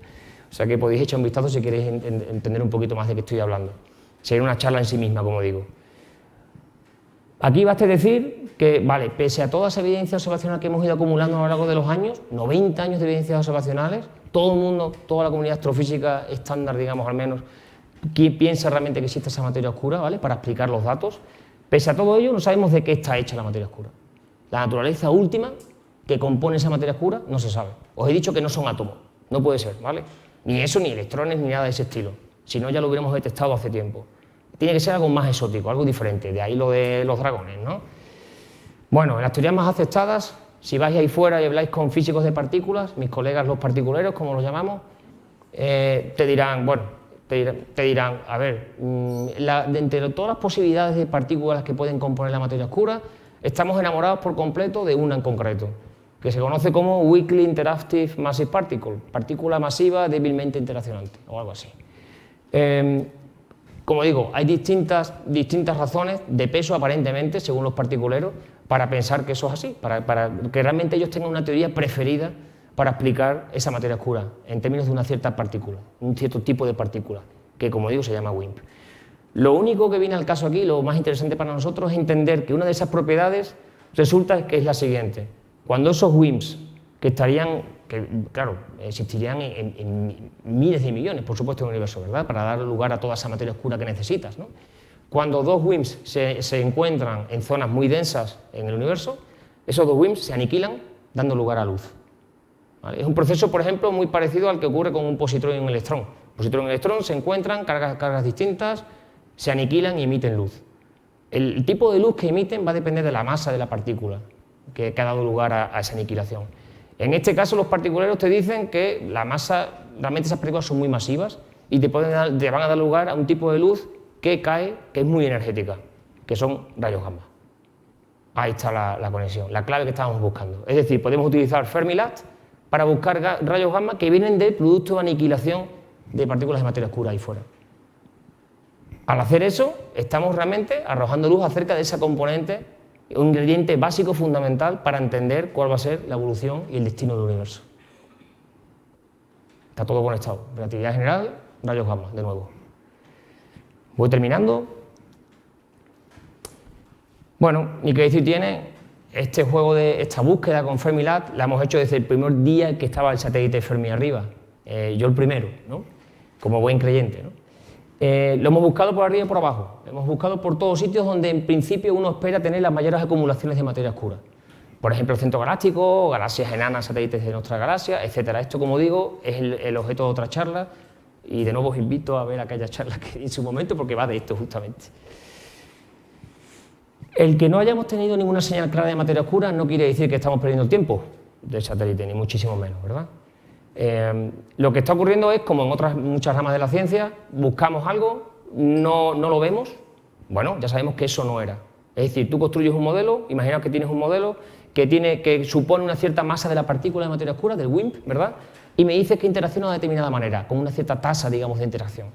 O sea que podéis echar un vistazo si queréis entender un poquito más de qué estoy hablando. Sería una charla en sí misma, como digo. Aquí basta decir que, vale, pese a toda esa evidencia observacional que hemos ido acumulando a lo largo de los años, 90 años de evidencias observacionales, todo el mundo, toda la comunidad astrofísica estándar, digamos al menos, que piensa realmente que existe esa materia oscura, ¿vale?, para explicar los datos. Pese a todo ello, no sabemos de qué está hecha la materia oscura. La naturaleza última que compone esa materia oscura no se sabe. Os he dicho que no son átomos, no puede ser, ¿vale? Ni eso, ni electrones, ni nada de ese estilo. Si no, ya lo hubiéramos detectado hace tiempo. Tiene que ser algo más exótico, algo diferente, de ahí lo de los dragones, ¿no? Bueno, en las teorías más aceptadas, si vais ahí fuera y habláis con físicos de partículas, mis colegas los particuleros, como los llamamos, te dirán, a ver, de entre todas las posibilidades de partículas que pueden componer la materia oscura, estamos enamorados por completo de una en concreto, que se conoce como Weakly Interactive Massive Particle, partícula masiva débilmente interaccionante, o algo así. Como digo, hay distintas razones de peso, aparentemente, según los particuleros, para pensar que eso es así, para que realmente ellos tengan una teoría preferida para explicar esa materia oscura, en términos de una cierta partícula, un cierto tipo de partícula, que, como digo, se llama WIMP. Lo único que viene al caso aquí, lo más interesante para nosotros, es entender que una de esas propiedades resulta que es la siguiente. Cuando esos WIMPs, claro, existirían en miles de millones, por supuesto, en el universo, ¿verdad?, para dar lugar a toda esa materia oscura que necesitas, ¿no? Cuando dos WIMPs se encuentran en zonas muy densas en el universo, esos dos WIMPs se aniquilan dando lugar a luz. ¿Vale? Es un proceso, por ejemplo, muy parecido al que ocurre con un positrón y un electrón. Positrón y electrón se encuentran, cargas distintas, se aniquilan y emiten luz. El tipo de luz que emiten va a depender de la masa de la partícula que ha dado lugar a esa aniquilación. En este caso, los particulares te dicen que la masa, realmente esas partículas son muy masivas y te van a dar lugar a un tipo de luz que cae, que es muy energética, que son rayos gamma. Ahí está la conexión, la clave que estábamos buscando. Es decir, podemos utilizar Fermilab para buscar rayos gamma que vienen del producto de aniquilación de partículas de materia oscura ahí fuera. Al hacer eso, estamos realmente arrojando luz acerca de esa componente, un ingrediente básico fundamental para entender cuál va a ser la evolución y el destino del universo. Está todo conectado. Relatividad general, rayos gamma, de nuevo. Voy terminando. Bueno, ni qué decir tiene, esta búsqueda con Fermilab la hemos hecho desde el primer día que estaba el satélite Fermi arriba. Yo el primero, ¿no?, como buen creyente, ¿no? Lo hemos buscado por arriba y por abajo, lo hemos buscado por todos sitios donde en principio uno espera tener las mayores acumulaciones de materia oscura. Por ejemplo, el centro galáctico, galaxias enanas, satélites de nuestra galaxia, etc. Esto, como digo, es el objeto de otra charla y de nuevo os invito a ver aquella charla que di en su momento porque va de esto justamente. El que no hayamos tenido ninguna señal clara de materia oscura no quiere decir que estamos perdiendo el tiempo del satélite, ni muchísimo menos, ¿verdad? Lo que está ocurriendo es, como en otras muchas ramas de la ciencia, buscamos algo, no lo vemos, bueno, ya sabemos que eso no era. Es decir, tú construyes un modelo, imaginaos que tienes un modelo que supone una cierta masa de la partícula de materia oscura, del WIMP, ¿verdad? Y me dices que interacciona de una determinada manera, con una cierta tasa, digamos, de interacción.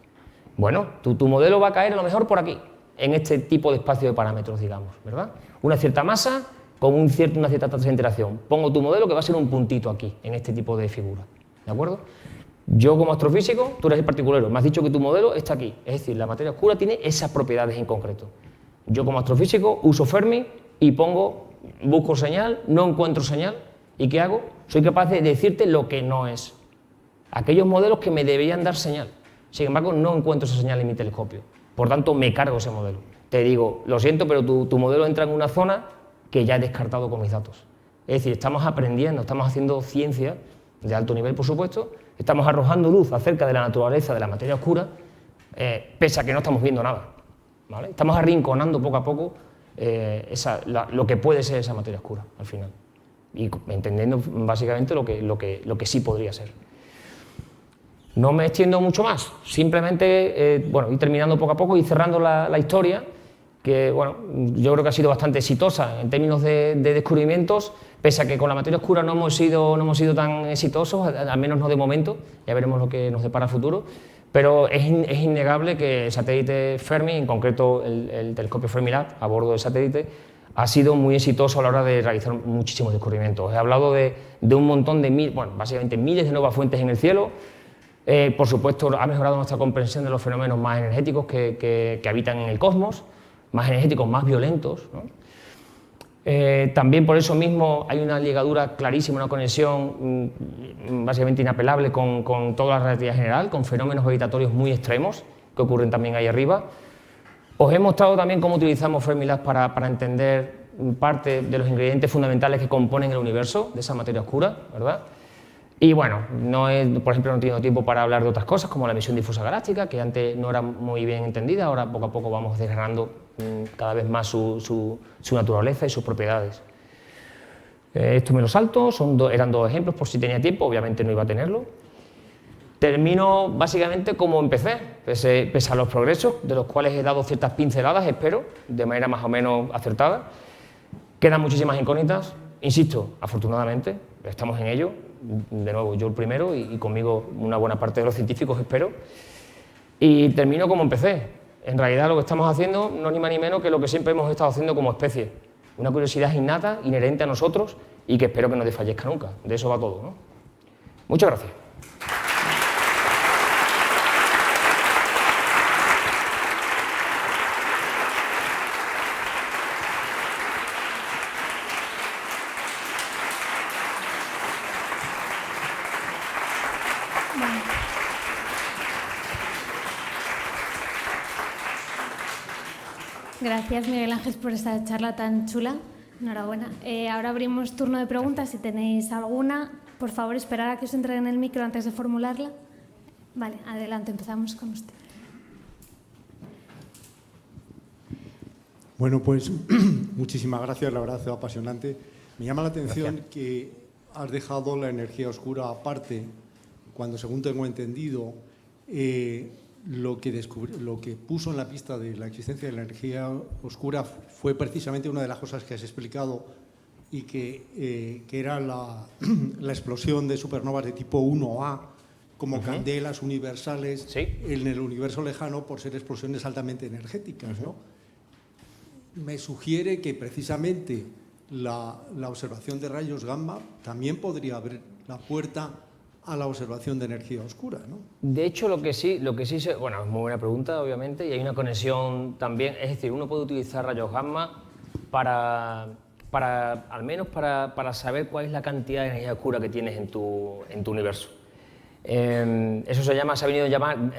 Bueno, tu modelo va a caer a lo mejor por aquí, en este tipo de espacio de parámetros, digamos, ¿verdad? Una cierta masa con una cierta tasa de interacción. Pongo tu modelo que va a ser un puntito aquí, en este tipo de figura. ¿De acuerdo? Yo como astrofísico, tú eres el particulero, me has dicho que tu modelo está aquí, es decir, la materia oscura tiene esas propiedades en concreto. Yo como astrofísico uso Fermi y busco señal, no encuentro señal, ¿y qué hago? Soy capaz de decirte lo que no es. Aquellos modelos que me deberían dar señal, sin embargo no encuentro esa señal en mi telescopio, por tanto me cargo ese modelo. Te digo, lo siento, pero tu modelo entra en una zona que ya he descartado con mis datos. Es decir, estamos aprendiendo, estamos haciendo ciencia de alto nivel, por supuesto, estamos arrojando luz acerca de la naturaleza de la materia oscura, pese a que no estamos viendo nada, ¿vale? Estamos arrinconando poco a poco lo que puede ser esa materia oscura, al final, y entendiendo básicamente lo que sí podría ser. No me extiendo mucho más, simplemente, ir terminando poco a poco y cerrando la historia, que yo creo que ha sido bastante exitosa en términos de descubrimientos, pese a que con la materia oscura no hemos sido tan exitosos, al menos no de momento, ya veremos lo que nos depara el futuro, pero es innegable que el satélite Fermi, en concreto el telescopio Fermilab a bordo del satélite, ha sido muy exitoso a la hora de realizar muchísimos descubrimientos. He hablado de un montón de básicamente miles de nuevas fuentes en el cielo. Por supuesto, ha mejorado nuestra comprensión de los fenómenos más energéticos que habitan en el cosmos, más energéticos, más violentos, ¿no? También por eso mismo hay una ligadura clarísima, una conexión básicamente inapelable con toda la relatividad general, con fenómenos gravitatorios muy extremos que ocurren también ahí arriba. Os he mostrado también cómo utilizamos Fermilab para entender parte de los ingredientes fundamentales que componen el universo, de esa materia oscura, ¿verdad? Y bueno, por ejemplo, no he tenido tiempo para hablar de otras cosas, como la emisión difusa galáctica, que antes no era muy bien entendida, ahora poco a poco vamos desgranando cada vez más su naturaleza y sus propiedades. Esto me lo salto, eran dos ejemplos por si tenía tiempo, obviamente no iba a tenerlo. Termino básicamente como empecé, pese a los progresos, de los cuales he dado ciertas pinceladas, espero, de manera más o menos acertada. Quedan muchísimas incógnitas, insisto, afortunadamente, estamos en ello. De nuevo, yo el primero y conmigo una buena parte de los científicos, espero. Y termino como empecé. En realidad lo que estamos haciendo no es ni más ni menos que lo que siempre hemos estado haciendo como especie. Una curiosidad innata, inherente a nosotros y que espero que no desfallezca nunca. De eso va todo, ¿no? Muchas gracias. Gracias, Miguel Ángel, por esta charla tan chula. Enhorabuena. Ahora abrimos turno de preguntas. Si tenéis alguna, por favor, esperar a que os entreguen el micro antes de formularla. Vale, adelante, empezamos con usted. Bueno, pues muchísimas gracias, la verdad ha sido apasionante. Me llama la atención que has dejado la energía oscura aparte, cuando, según tengo entendido, lo que puso en la pista de la existencia de la energía oscura fue precisamente una de las cosas que has explicado y que era la explosión de supernovas de tipo 1A como candelas universales en el universo lejano por ser explosiones altamente energéticas, ¿no? Me sugiere que precisamente la observación de rayos gamma también podría abrir la puerta a la observación de energía oscura, ¿no? De hecho, lo que sí bueno, es muy buena pregunta, obviamente, y hay una conexión también, es decir, uno puede utilizar rayos gamma al menos para saber cuál es la cantidad de energía oscura que tienes en tu universo. Eso se ha venido a llamar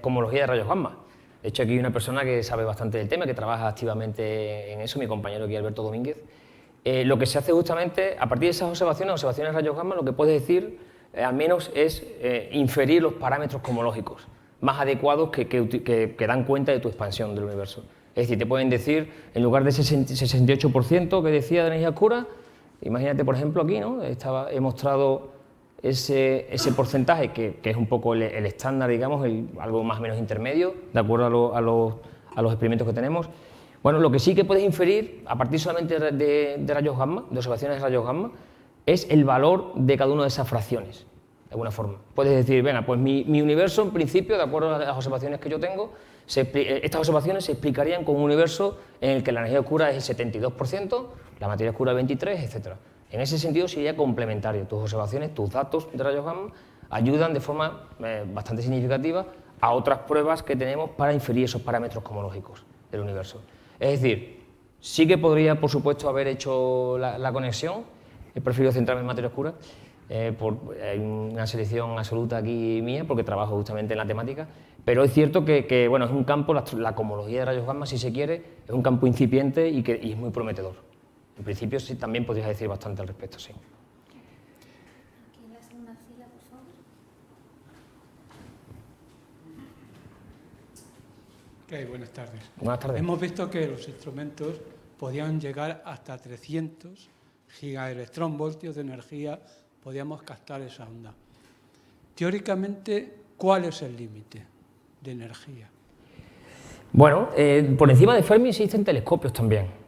cosmología de rayos gamma. De hecho, aquí hay una persona que sabe bastante del tema, que trabaja activamente en eso, mi compañero aquí, Alberto Domínguez. Lo que se hace justamente, a partir de esas observaciones de rayos gamma, lo que puedes decir al menos es inferir los parámetros cosmológicos más adecuados que dan cuenta de tu expansión del universo. Es decir, te pueden decir, en lugar de ese 68% que decía de energía oscura, imagínate, por ejemplo, aquí, ¿no? He mostrado ese porcentaje que es un poco el estándar, digamos, algo más o menos intermedio, de acuerdo a los experimentos que tenemos. Bueno, lo que sí que puedes inferir, a partir solamente de rayos gamma, de observaciones de rayos gamma, es el valor de cada una de esas fracciones, de alguna forma. Puedes decir, venga, pues mi universo, en principio, de acuerdo a las observaciones que yo tengo, estas observaciones se explicarían con un universo en el que la energía oscura es el 72%, la materia oscura el 23%, etc. En ese sentido sería complementario tus observaciones, tus datos de rayos gamma, ayudan de forma bastante significativa a otras pruebas que tenemos para inferir esos parámetros cosmológicos del universo. Es decir, sí que podría, por supuesto, haber hecho la conexión, he preferido centrarme en materia oscura, hay una selección absoluta aquí mía, porque trabajo justamente en la temática, pero es cierto que bueno, es un campo, la cosmología de rayos gamma, si se quiere, es un campo incipiente y es muy prometedor. En principio, sí, también podrías decir bastante al respecto, sí. Aquí en la segunda fila, por favor. Okay, buenas tardes. Buenas tardes. Hemos visto que los instrumentos podían llegar hasta 300 gigaelectronvoltios de energía, podíamos captar esa onda. Teóricamente, ¿cuál es el límite de energía? Bueno, por encima de Fermi existen telescopios también.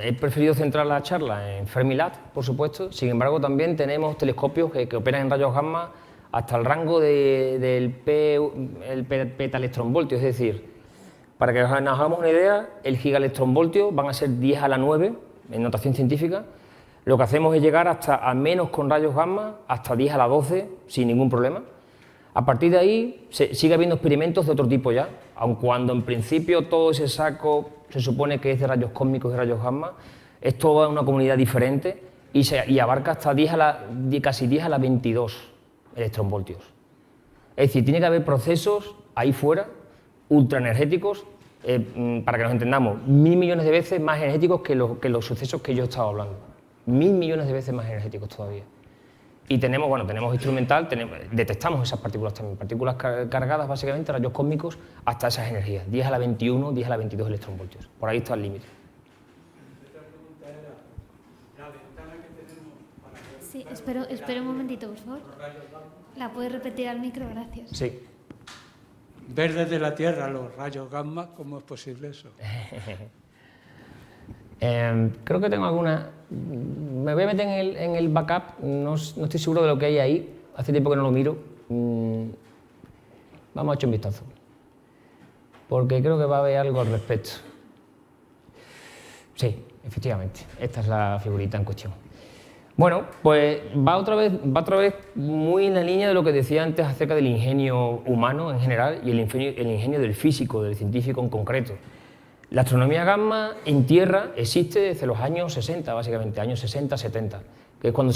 He preferido centrar la charla en Fermilab, por supuesto, sin embargo también tenemos telescopios que operan en rayos gamma hasta el rango del petaelectronvoltio, es decir, para que nos hagamos una idea, el gigaelectronvoltio van a ser 10 a la 9 en notación científica. Lo que hacemos es llegar hasta a menos con rayos gamma, hasta 10 a la 12 sin ningún problema. A partir de ahí sigue habiendo experimentos de otro tipo ya, aun cuando en principio todo ese saco se supone que es de rayos cósmicos y rayos gamma, es toda una comunidad diferente y abarca hasta casi 10 a la 22 electronvoltios. Es decir, tiene que haber procesos ahí fuera, ultraenergéticos, para que nos entendamos, 1000 millones de veces más energéticos que los sucesos que yo he estado hablando. 1000 millones de veces más energéticos todavía. Y tenemos instrumental, detectamos esas partículas también, partículas cargadas básicamente, rayos cósmicos, hasta esas energías, 10 a la 21, 10 a la 22 electronvoltios. Por ahí está el límite. Sí, espero un momentito, por favor. ¿La puede repetir al micro? Gracias. Sí. Ver desde la Tierra los rayos gamma, ¿cómo es posible eso? Creo que tengo alguna. Me voy a meter en el backup, no estoy seguro de lo que hay ahí, hace tiempo que no lo miro. Vamos a echar un vistazo, porque creo que va a haber algo al respecto. Sí, efectivamente, esta es la figurita en cuestión. Bueno, pues va otra vez muy en la línea de lo que decía antes acerca del ingenio humano en general y el ingenio del físico, del científico en concreto. La astronomía gamma en Tierra existe desde los años 60, básicamente, años 60, 70, que es cuando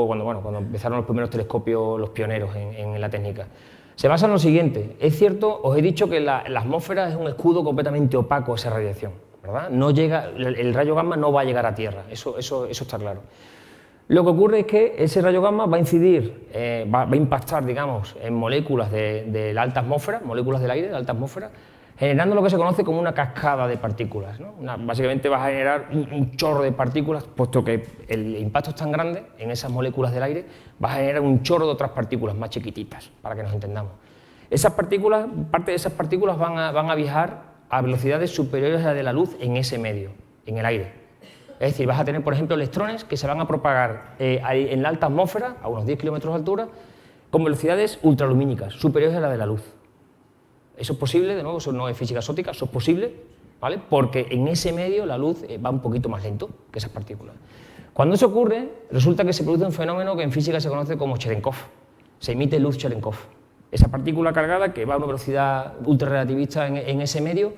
cuando empezaron los primeros telescopios, los pioneros en la técnica. Se basa en lo siguiente: es cierto, os he dicho que la atmósfera es un escudo completamente opaco a esa radiación, ¿verdad? No llega, el rayo gamma no va a llegar a Tierra, eso está claro. Lo que ocurre es que ese rayo gamma va a incidir, va a impactar, digamos, en moléculas de la alta atmósfera, moléculas del aire de la alta atmósfera, generando lo que se conoce como una cascada de partículas, ¿no? Básicamente vas a generar un chorro de partículas, puesto que el impacto es tan grande en esas moléculas del aire, vas a generar un chorro de otras partículas más chiquititas, para que nos entendamos. Esas partículas, parte de esas partículas van a viajar a velocidades superiores a la de la luz en ese medio, en el aire. Es decir, vas a tener, por ejemplo, electrones que se van a propagar en la alta atmósfera, a unos 10 kilómetros de altura, con velocidades ultralumínicas, superiores a la de la luz. Eso es posible, de nuevo, eso no es física exótica, eso es posible, ¿vale? Porque en ese medio la luz va un poquito más lento que esas partículas. Cuando eso ocurre, resulta que se produce un fenómeno que en física se conoce como Cherenkov. Se emite luz Cherenkov. Esa partícula cargada que va a una velocidad ultrarrelativista en ese medio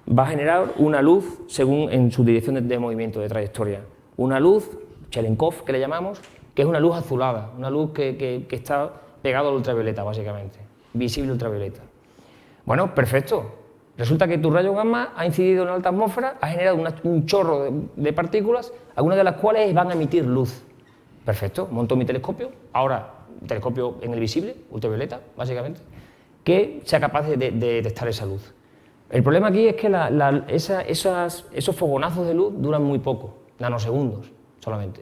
va a generar una luz según en su dirección de movimiento, de trayectoria. Una luz Cherenkov, que le llamamos, que es una luz azulada, una luz que está pegada al ultravioleta, básicamente, visible ultravioleta. Bueno, perfecto. Resulta que tu rayo gamma ha incidido en la alta atmósfera, ha generado un chorro de partículas, algunas de las cuales van a emitir luz. Perfecto, monto mi telescopio, ahora telescopio en el visible, ultravioleta, básicamente, que sea capaz de detectar esa luz. El problema aquí es que esos fogonazos de luz duran muy poco, nanosegundos solamente.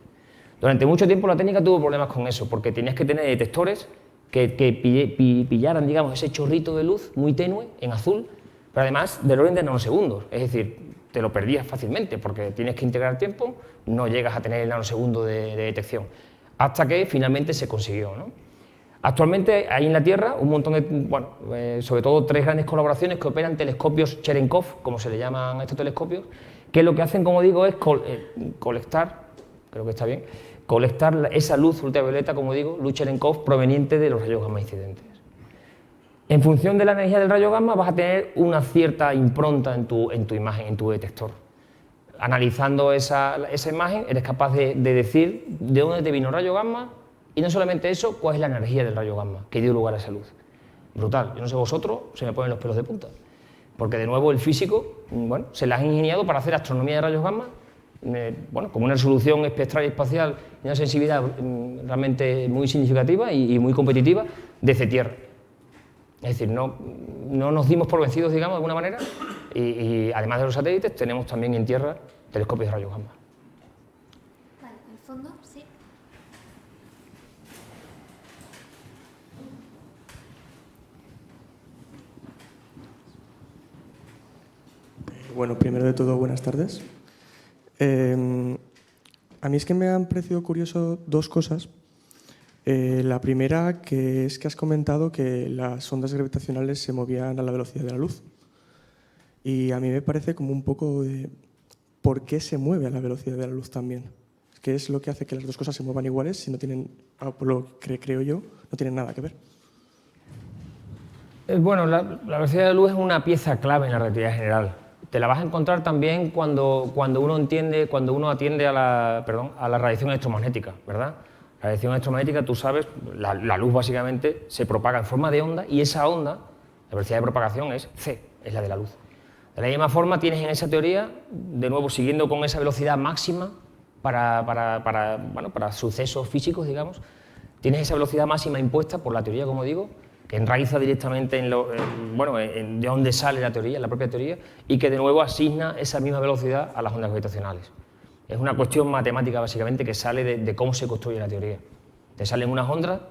Durante mucho tiempo la técnica tuvo problemas con eso, porque tenías que tener detectores que pillaran, digamos, ese chorrito de luz muy tenue, en azul, pero además del orden de nanosegundos. Es decir, te lo perdías fácilmente, porque tienes que integrar tiempo, no llegas a tener el nanosegundo de detección, hasta que finalmente se consiguió, ¿no? Actualmente hay en la Tierra un montón de, sobre todo 3 grandes colaboraciones que operan telescopios Cherenkov, como se le llaman a estos telescopios, que lo que hacen, como digo, es colectar, creo que está bien, colectar esa luz ultravioleta, como digo, luz Cherenkov, proveniente de los rayos gamma incidentes. En función de la energía del rayo gamma vas a tener una cierta impronta en tu imagen, en tu detector. Analizando esa imagen eres capaz de decir de dónde te vino el rayo gamma y no solamente eso, cuál es la energía del rayo gamma que dio lugar a esa luz. Brutal, yo no sé vosotros, se me ponen los pelos de punta. Porque de nuevo el físico, bueno, se las ha ingeniado para hacer astronomía de rayos gamma, bueno, con una resolución espectral y espacial y una sensibilidad realmente muy significativa y muy competitiva desde Tierra. Es decir, no nos dimos por vencidos, digamos, de alguna manera, y además de los satélites, tenemos también en Tierra telescopios de rayos gamma. Vale, al fondo, sí. Bueno, primero de todo, buenas tardes. A mí es que me han parecido curioso dos cosas. La primera, que es que has comentado que las ondas gravitacionales se movían a la velocidad de la luz. Y a mí me parece como un poco de por qué se mueve a la velocidad de la luz también. ¿Qué es lo que hace que las dos cosas se muevan iguales si no tienen, por lo que creo yo, no tienen nada que ver? Bueno, la velocidad de la luz es una pieza clave en la relatividad general. Te la vas a encontrar también cuando uno atiende a la radiación electromagnética, ¿verdad? La radiación electromagnética, tú sabes, la luz básicamente se propaga en forma de onda y esa onda, la velocidad de propagación es c, es la de la luz. De la misma forma tienes en esa teoría, de nuevo siguiendo con esa velocidad máxima para sucesos físicos, digamos, tienes esa velocidad máxima impuesta por la teoría, como digo, que enraiza directamente de dónde sale la teoría, la propia teoría, y que de nuevo asigna esa misma velocidad a las ondas gravitacionales. Es una cuestión matemática, básicamente, que sale de cómo se construye la teoría. Te salen unas ondas,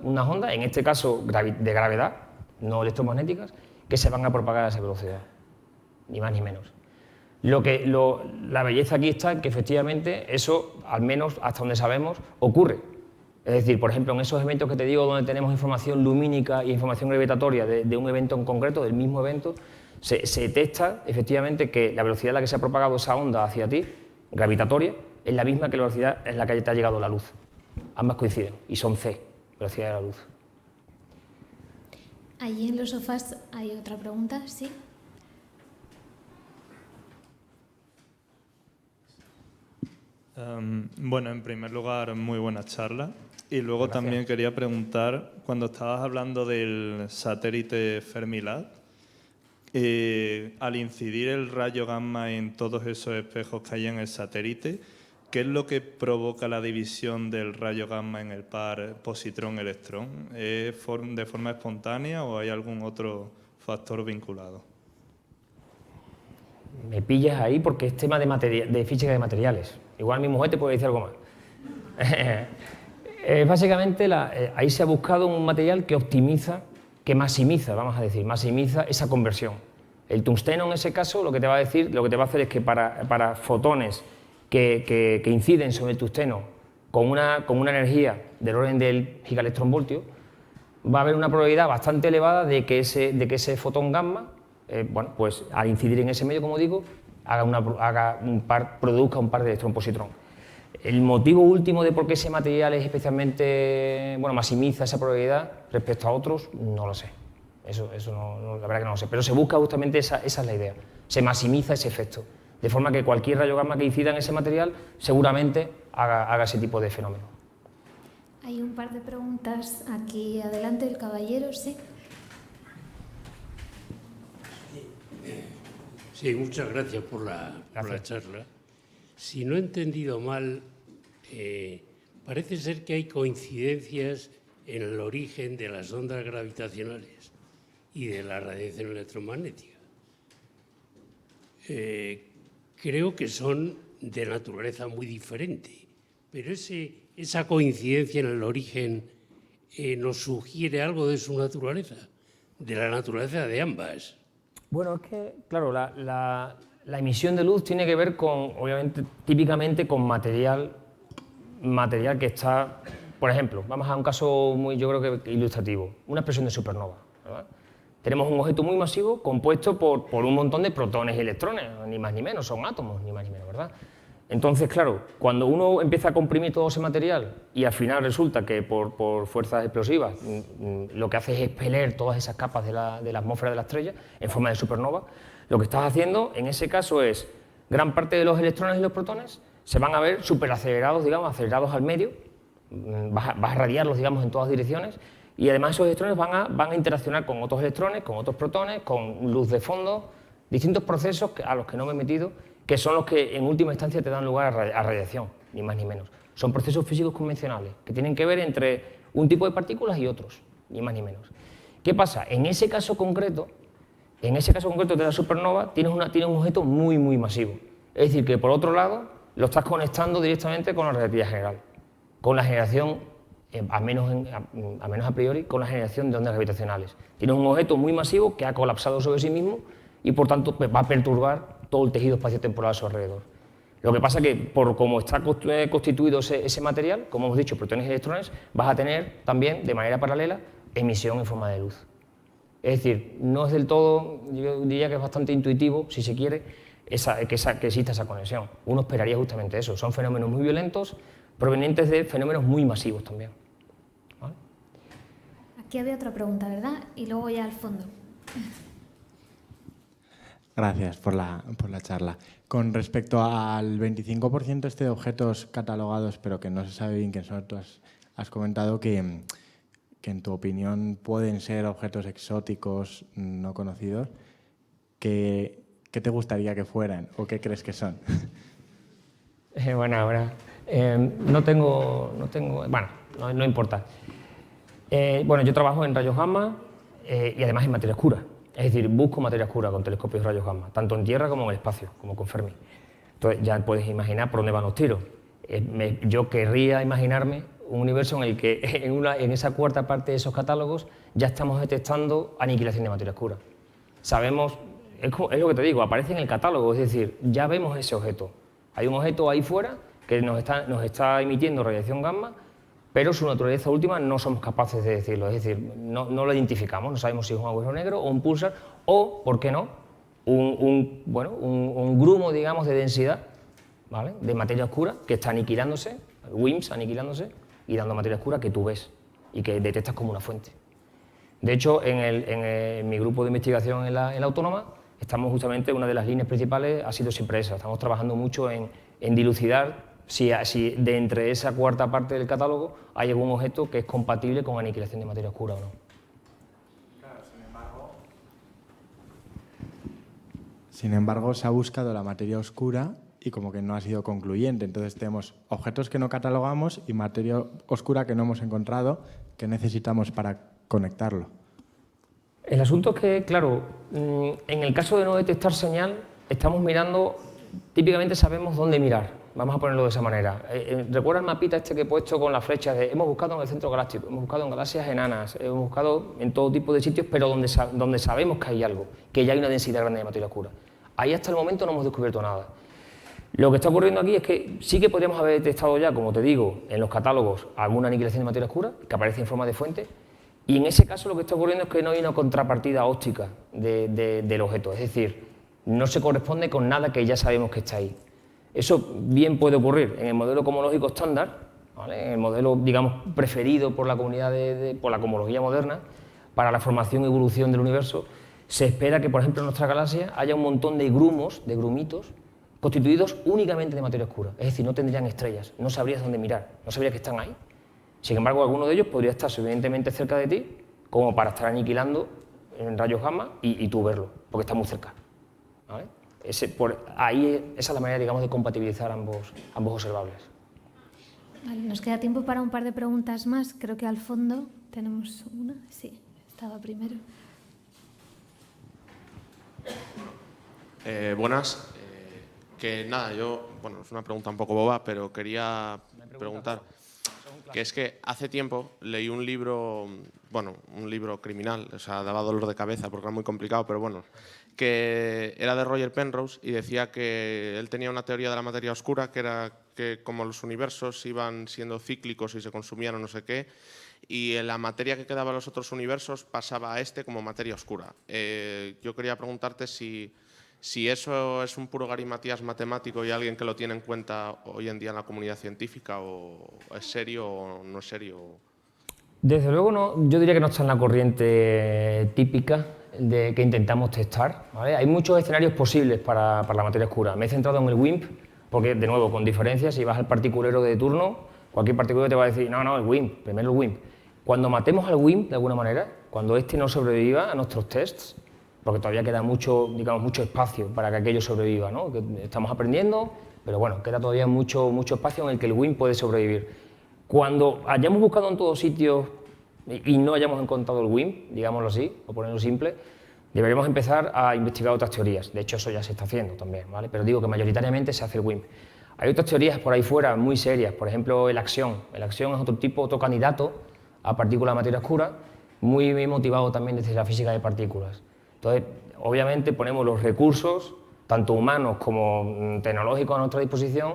en este caso de gravedad, no electromagnéticas, que se van a propagar a esa velocidad, ni más ni menos. La belleza aquí está en que efectivamente eso, al menos hasta donde sabemos, ocurre. Es decir, por ejemplo, en esos eventos que te digo donde tenemos información lumínica e información gravitatoria de un evento en concreto, del mismo evento, se detecta efectivamente que la velocidad a la que se ha propagado esa onda hacia ti, gravitatoria, es la misma que la velocidad en la que te ha llegado la luz. Ambas coinciden y son c, velocidad de la luz. Allí en los sofás hay otra pregunta, ¿sí? Bueno, en primer lugar, muy buena charla. Y luego Gracias. También quería preguntar, cuando estabas hablando del satélite Fermilab, al incidir el rayo gamma en todos esos espejos que hay en el satélite, ¿qué es lo que provoca la división del rayo gamma en el par positrón-electrón? ¿Es de forma espontánea o hay algún otro factor vinculado? Me pillas ahí porque es tema de física de materiales. Igual mi mujer te puede decir algo más. Básicamente ahí se ha buscado un material que optimiza, que maximiza, vamos a decir, maximiza esa conversión. El tungsteno en ese caso lo que te va a decir, lo que te va a hacer es que para fotones que inciden sobre el tungsteno con una energía del orden del gigaelectronvoltio, va a haber una probabilidad bastante elevada de que ese fotón gamma, pues al incidir en ese medio, como digo, produzca un par de electrón-positrón. El motivo último de por qué ese material es especialmente, maximiza esa probabilidad respecto a otros, no lo sé. Eso no, la verdad que no lo sé. Pero se busca justamente esa es la idea. Se maximiza ese efecto. De forma que cualquier rayo gamma que incida en ese material seguramente haga ese tipo de fenómeno. Hay un par de preguntas aquí adelante, el caballero, sí. Sí, muchas gracias por la charla. Si no he entendido mal, parece ser que hay coincidencias en el origen de las ondas gravitacionales y de la radiación electromagnética. Creo que son de naturaleza muy diferente, pero esa coincidencia en el origen nos sugiere algo de su naturaleza, de la naturaleza de ambas. Bueno, es que, claro, la emisión de luz tiene que ver con, obviamente, típicamente con material que está, por ejemplo, vamos a un caso muy, yo creo que ilustrativo, una explosión de supernova, ¿verdad? Tenemos un objeto muy masivo compuesto por un montón de protones y electrones, ni más ni menos, son átomos, ni más ni menos, ¿verdad? Entonces, claro, cuando uno empieza a comprimir todo ese material y al final resulta que por fuerzas explosivas lo que hace es expeler todas esas capas de la atmósfera de la estrella en forma de supernova, lo que estás haciendo en ese caso es gran parte de los electrones y los protones se van a ver superacelerados, digamos, acelerados al medio, vas a radiarlos, digamos, en todas direcciones, y además esos electrones van a interaccionar con otros electrones, con otros protones, con luz de fondo, distintos procesos a los que no me he metido, que son los que en última instancia te dan lugar a radiación, ni más ni menos. Son procesos físicos convencionales, que tienen que ver entre un tipo de partículas y otros, ni más ni menos. ¿Qué pasa? En ese caso concreto de la supernova, tienes un objeto muy, muy masivo. Es decir, que por otro lado, lo estás conectando directamente con la relatividad general, con la generación, a menos a priori, con la generación de ondas gravitacionales. Tienes un objeto muy masivo que ha colapsado sobre sí mismo y, por tanto, pues, va a perturbar todo el tejido espaciotemporal a su alrededor. Lo que pasa es que, por cómo está constituido ese material, como hemos dicho, protones y electrones, vas a tener también, de manera paralela, emisión en forma de luz. Es decir, no es del todo, yo diría que es bastante intuitivo, si se quiere, que exista esa conexión. Uno esperaría justamente eso. Son fenómenos muy violentos, provenientes de fenómenos muy masivos también. ¿Vale? Aquí había otra pregunta, ¿verdad? Y luego ya al fondo. Gracias por la charla. Con respecto al 25% de objetos catalogados, pero que no se sabe bien quién son, tú has comentado que en tu opinión pueden ser objetos exóticos no conocidos. ¿Qué te gustaría que fueran o qué crees que son? Bueno, no importa. Bueno, yo trabajo en rayos gamma y además en materia oscura. Es decir, busco materia oscura con telescopios de rayos gamma, tanto en tierra como en el espacio, como con Fermi. Entonces ya puedes imaginar por dónde van los tiros. Yo querría imaginarme un universo en el que en esa cuarta parte de esos catálogos ya estamos detectando aniquilación de materia oscura. Sabemos, es lo que te digo, aparece en el catálogo, es decir, ya vemos ese objeto. Hay un objeto ahí fuera que nos está emitiendo radiación gamma, pero su naturaleza última no somos capaces de decirlo, es decir, no lo identificamos, no sabemos si es un agujero negro o un púlsar o, ¿por qué no?, un grumo, digamos, de densidad, ¿vale?, de materia oscura que está aniquilándose, WIMPs aniquilándose y dando materia oscura que tú ves y que detectas como una fuente. De hecho, en mi grupo de investigación en la Autónoma, estamos justamente, una de las líneas principales ha sido siempre esa, estamos trabajando mucho en dilucidar si de entre esa cuarta parte del catálogo hay algún objeto que es compatible con aniquilación de materia oscura o no. Claro, sin embargo, se ha buscado la materia oscura y como que no ha sido concluyente. Entonces tenemos objetos que no catalogamos y materia oscura que no hemos encontrado, que necesitamos para conectarlo. El asunto es que, claro, en el caso de no detectar señal, estamos mirando, típicamente sabemos dónde mirar. Vamos a ponerlo de esa manera. ¿Recuerda el mapita este que he puesto con las flechas? Hemos buscado en el centro galáctico, hemos buscado en galaxias enanas, hemos buscado en todo tipo de sitios, pero donde sabemos que hay algo, que ya hay una densidad grande de materia oscura. Ahí hasta el momento no hemos descubierto nada. Lo que está ocurriendo aquí es que sí que podríamos haber detectado ya, como te digo, en los catálogos alguna aniquilación de materia oscura que aparece en forma de fuente, y en ese caso lo que está ocurriendo es que no hay una contrapartida óptica del objeto, es decir, no se corresponde con nada que ya sabemos que está ahí. Eso bien puede ocurrir en el modelo cosmológico estándar, ¿vale?, en el modelo, digamos, preferido por la comunidad por la cosmología moderna, para la formación y evolución del universo. Se espera que, por ejemplo, en nuestra galaxia haya un montón de grumos, de grumitos, constituidos únicamente de materia oscura, es decir, no tendrían estrellas, no sabrías dónde mirar, no sabrías que están ahí. Sin embargo, alguno de ellos podría estar suficientemente cerca de ti como para estar aniquilando en rayos gamma y tú verlo, porque está muy cerca, ¿vale? Ahí esa es la manera, digamos, de compatibilizar ambos observables. Vale, nos queda tiempo para un par de preguntas más. Creo que al fondo tenemos una. Sí, estaba primero. Buenas. Que nada, es una pregunta un poco boba, pero quería preguntar, que es que hace tiempo leí un libro, un libro criminal, o sea, daba dolor de cabeza porque era muy complicado, pero bueno, que era de Roger Penrose y decía que él tenía una teoría de la materia oscura, que era que como los universos iban siendo cíclicos y se consumían o no sé qué, y la materia que quedaba en los otros universos pasaba a como materia oscura. Yo quería preguntarte si si eso es un puro garimatías matemático y alguien que lo tiene en cuenta hoy en día en la comunidad científica, o es serio o no es serio. Desde luego, no, yo diría que no está en la corriente típica de que intentamos testar, ¿vale? Hay muchos escenarios posibles para la materia oscura. Me he centrado en el WIMP, porque, de nuevo, con diferencia, si vas al particulero de turno, cualquier particulero te va a decir, no, el WIMP, primero el WIMP. Cuando matemos al WIMP, de alguna manera, cuando este no sobreviva a nuestros tests, porque todavía queda mucho, digamos, mucho espacio para que aquello sobreviva, ¿no? Que estamos aprendiendo, pero bueno, queda todavía mucho espacio en el que el WIMP puede sobrevivir. Cuando hayamos buscado en todos sitios y no hayamos encontrado el WIMP, digámoslo así, o ponerlo simple, deberíamos empezar a investigar otras teorías. De hecho, eso ya se está haciendo también, ¿vale? Pero digo que mayoritariamente se hace el WIMP. Hay otras teorías por ahí fuera muy serias, por ejemplo, el axión. El axión es otro candidato a partículas de materia oscura, muy motivado también desde la física de partículas. Entonces, obviamente ponemos los recursos, tanto humanos como tecnológicos, a nuestra disposición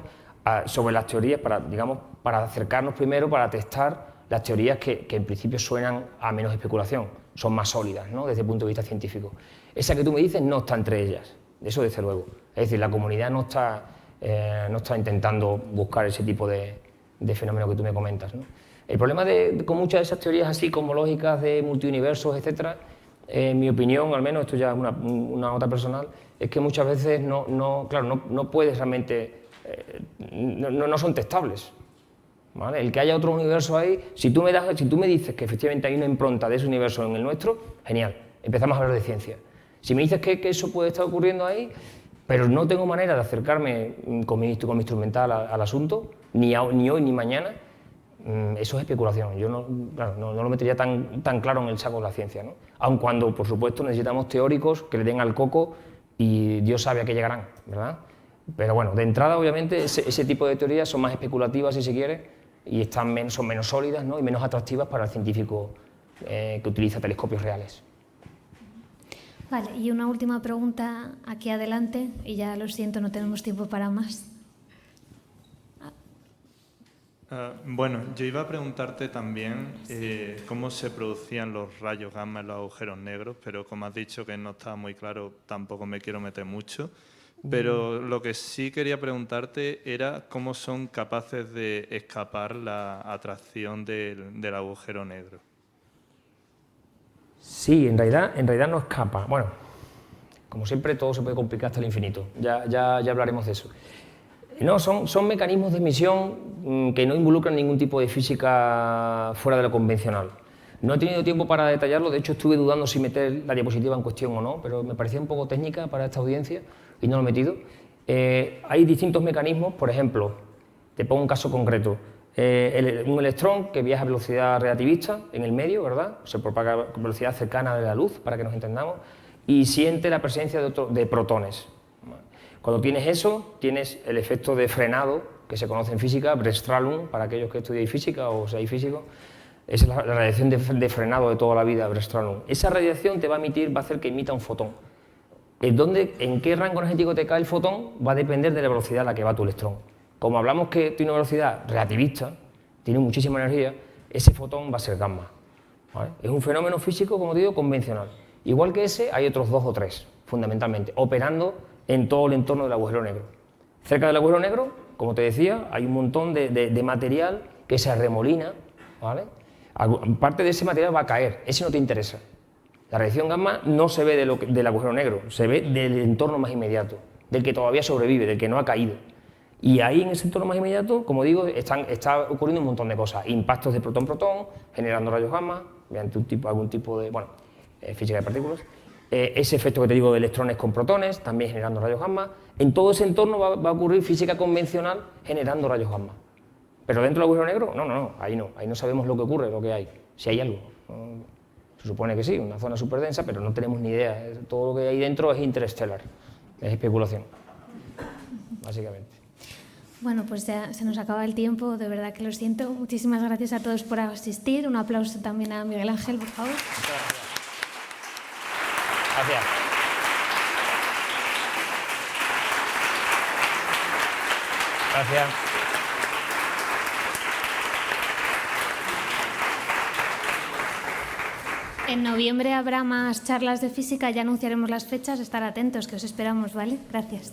sobre las teorías para acercarnos primero, para testar las teorías que en principio suenan a menos especulación, son más sólidas, ¿no? Desde el punto de vista científico. Esa que tú me dices no está entre ellas, eso desde luego. Es decir, la comunidad no está intentando buscar ese tipo de fenómeno que tú me comentas, ¿no? El problema con muchas de esas teorías así cosmológicas de multiuniversos, etcétera, en mi opinión, al menos, esto ya es una nota personal, es que muchas veces no puedes realmente, no son testables, ¿vale? El que haya otro universo ahí, si tú me dices que efectivamente hay una impronta de ese universo en el nuestro, genial, empezamos a hablar de ciencia. Si me dices que eso puede estar ocurriendo ahí, pero no tengo manera de acercarme con mi instrumental al asunto, ni hoy ni mañana, eso es especulación. Yo no lo metería tan claro en el saco de la ciencia, ¿no? Aun cuando, por supuesto, necesitamos teóricos que le den al coco y Dios sabe a qué llegarán, ¿verdad? Pero bueno, de entrada, obviamente, ese tipo de teorías son más especulativas, si se quiere, y son menos sólidas, ¿no? Y menos atractivas para el científico que utiliza telescopios reales. Vale, y una última pregunta aquí adelante, y ya lo siento, no tenemos tiempo para más. Bueno, yo iba a preguntarte también cómo se producían los rayos gamma en los agujeros negros, pero como has dicho que no estaba muy claro, tampoco me quiero meter mucho. Pero lo que sí quería preguntarte era cómo son capaces de escapar la atracción del agujero negro. Sí, en realidad no escapa. Bueno, como siempre, todo se puede complicar hasta el infinito. Ya hablaremos de eso. No, son mecanismos de emisión que no involucran ningún tipo de física fuera de lo convencional. No he tenido tiempo para detallarlo, de hecho estuve dudando si meter la diapositiva en cuestión o no, pero me parecía un poco técnica para esta audiencia y no lo he metido. Hay distintos mecanismos, por ejemplo, te pongo un caso concreto. Un electrón que viaja a velocidad relativista en el medio, ¿verdad? Se propaga a velocidad cercana de la luz, para que nos entendamos, y siente la presencia de protones. Cuando tienes eso, tienes el efecto de frenado, que se conoce en física, Bremsstrahlung, para aquellos que estudiáis física o seáis físicos, es la radiación de frenado de toda la vida, Bremsstrahlung. Esa radiación te va a hacer que emita un fotón. En qué rango energético te cae el fotón va a depender de la velocidad a la que va tu electrón. Como hablamos que tiene una velocidad relativista, tiene muchísima energía, ese fotón va a ser gamma, ¿vale? Es un fenómeno físico, como digo, convencional. Igual que ese, hay otros 2 o 3, fundamentalmente, operando en todo el entorno del agujero negro. Cerca del agujero negro, como te decía, hay un montón de material que se arremolina, ¿vale? Parte de ese material va a caer, ese no te interesa. La radiación gamma no se ve del agujero negro, se ve del entorno más inmediato, del que todavía sobrevive, del que no ha caído. Y ahí, en ese entorno más inmediato, como digo, está ocurriendo un montón de cosas. Impactos de protón-protón, generando rayos gamma, mediante algún tipo de física de partículas. Ese efecto que te digo de electrones con protones, también generando rayos gamma. En todo ese entorno va a ocurrir física convencional generando rayos gamma. Pero dentro del agujero negro, no, ahí no sabemos lo que ocurre, lo que hay, si hay algo. Se supone que sí, una zona súper densa, pero no tenemos ni idea. Todo lo que hay dentro es interestelar, es especulación, básicamente. Bueno, pues ya se nos acaba el tiempo, de verdad que lo siento. Muchísimas gracias a todos por asistir. Un aplauso también a Miguel Ángel, por favor. Gracias. Gracias. En noviembre habrá más charlas de física, ya anunciaremos las fechas, estar atentos, que os esperamos, ¿vale? Gracias.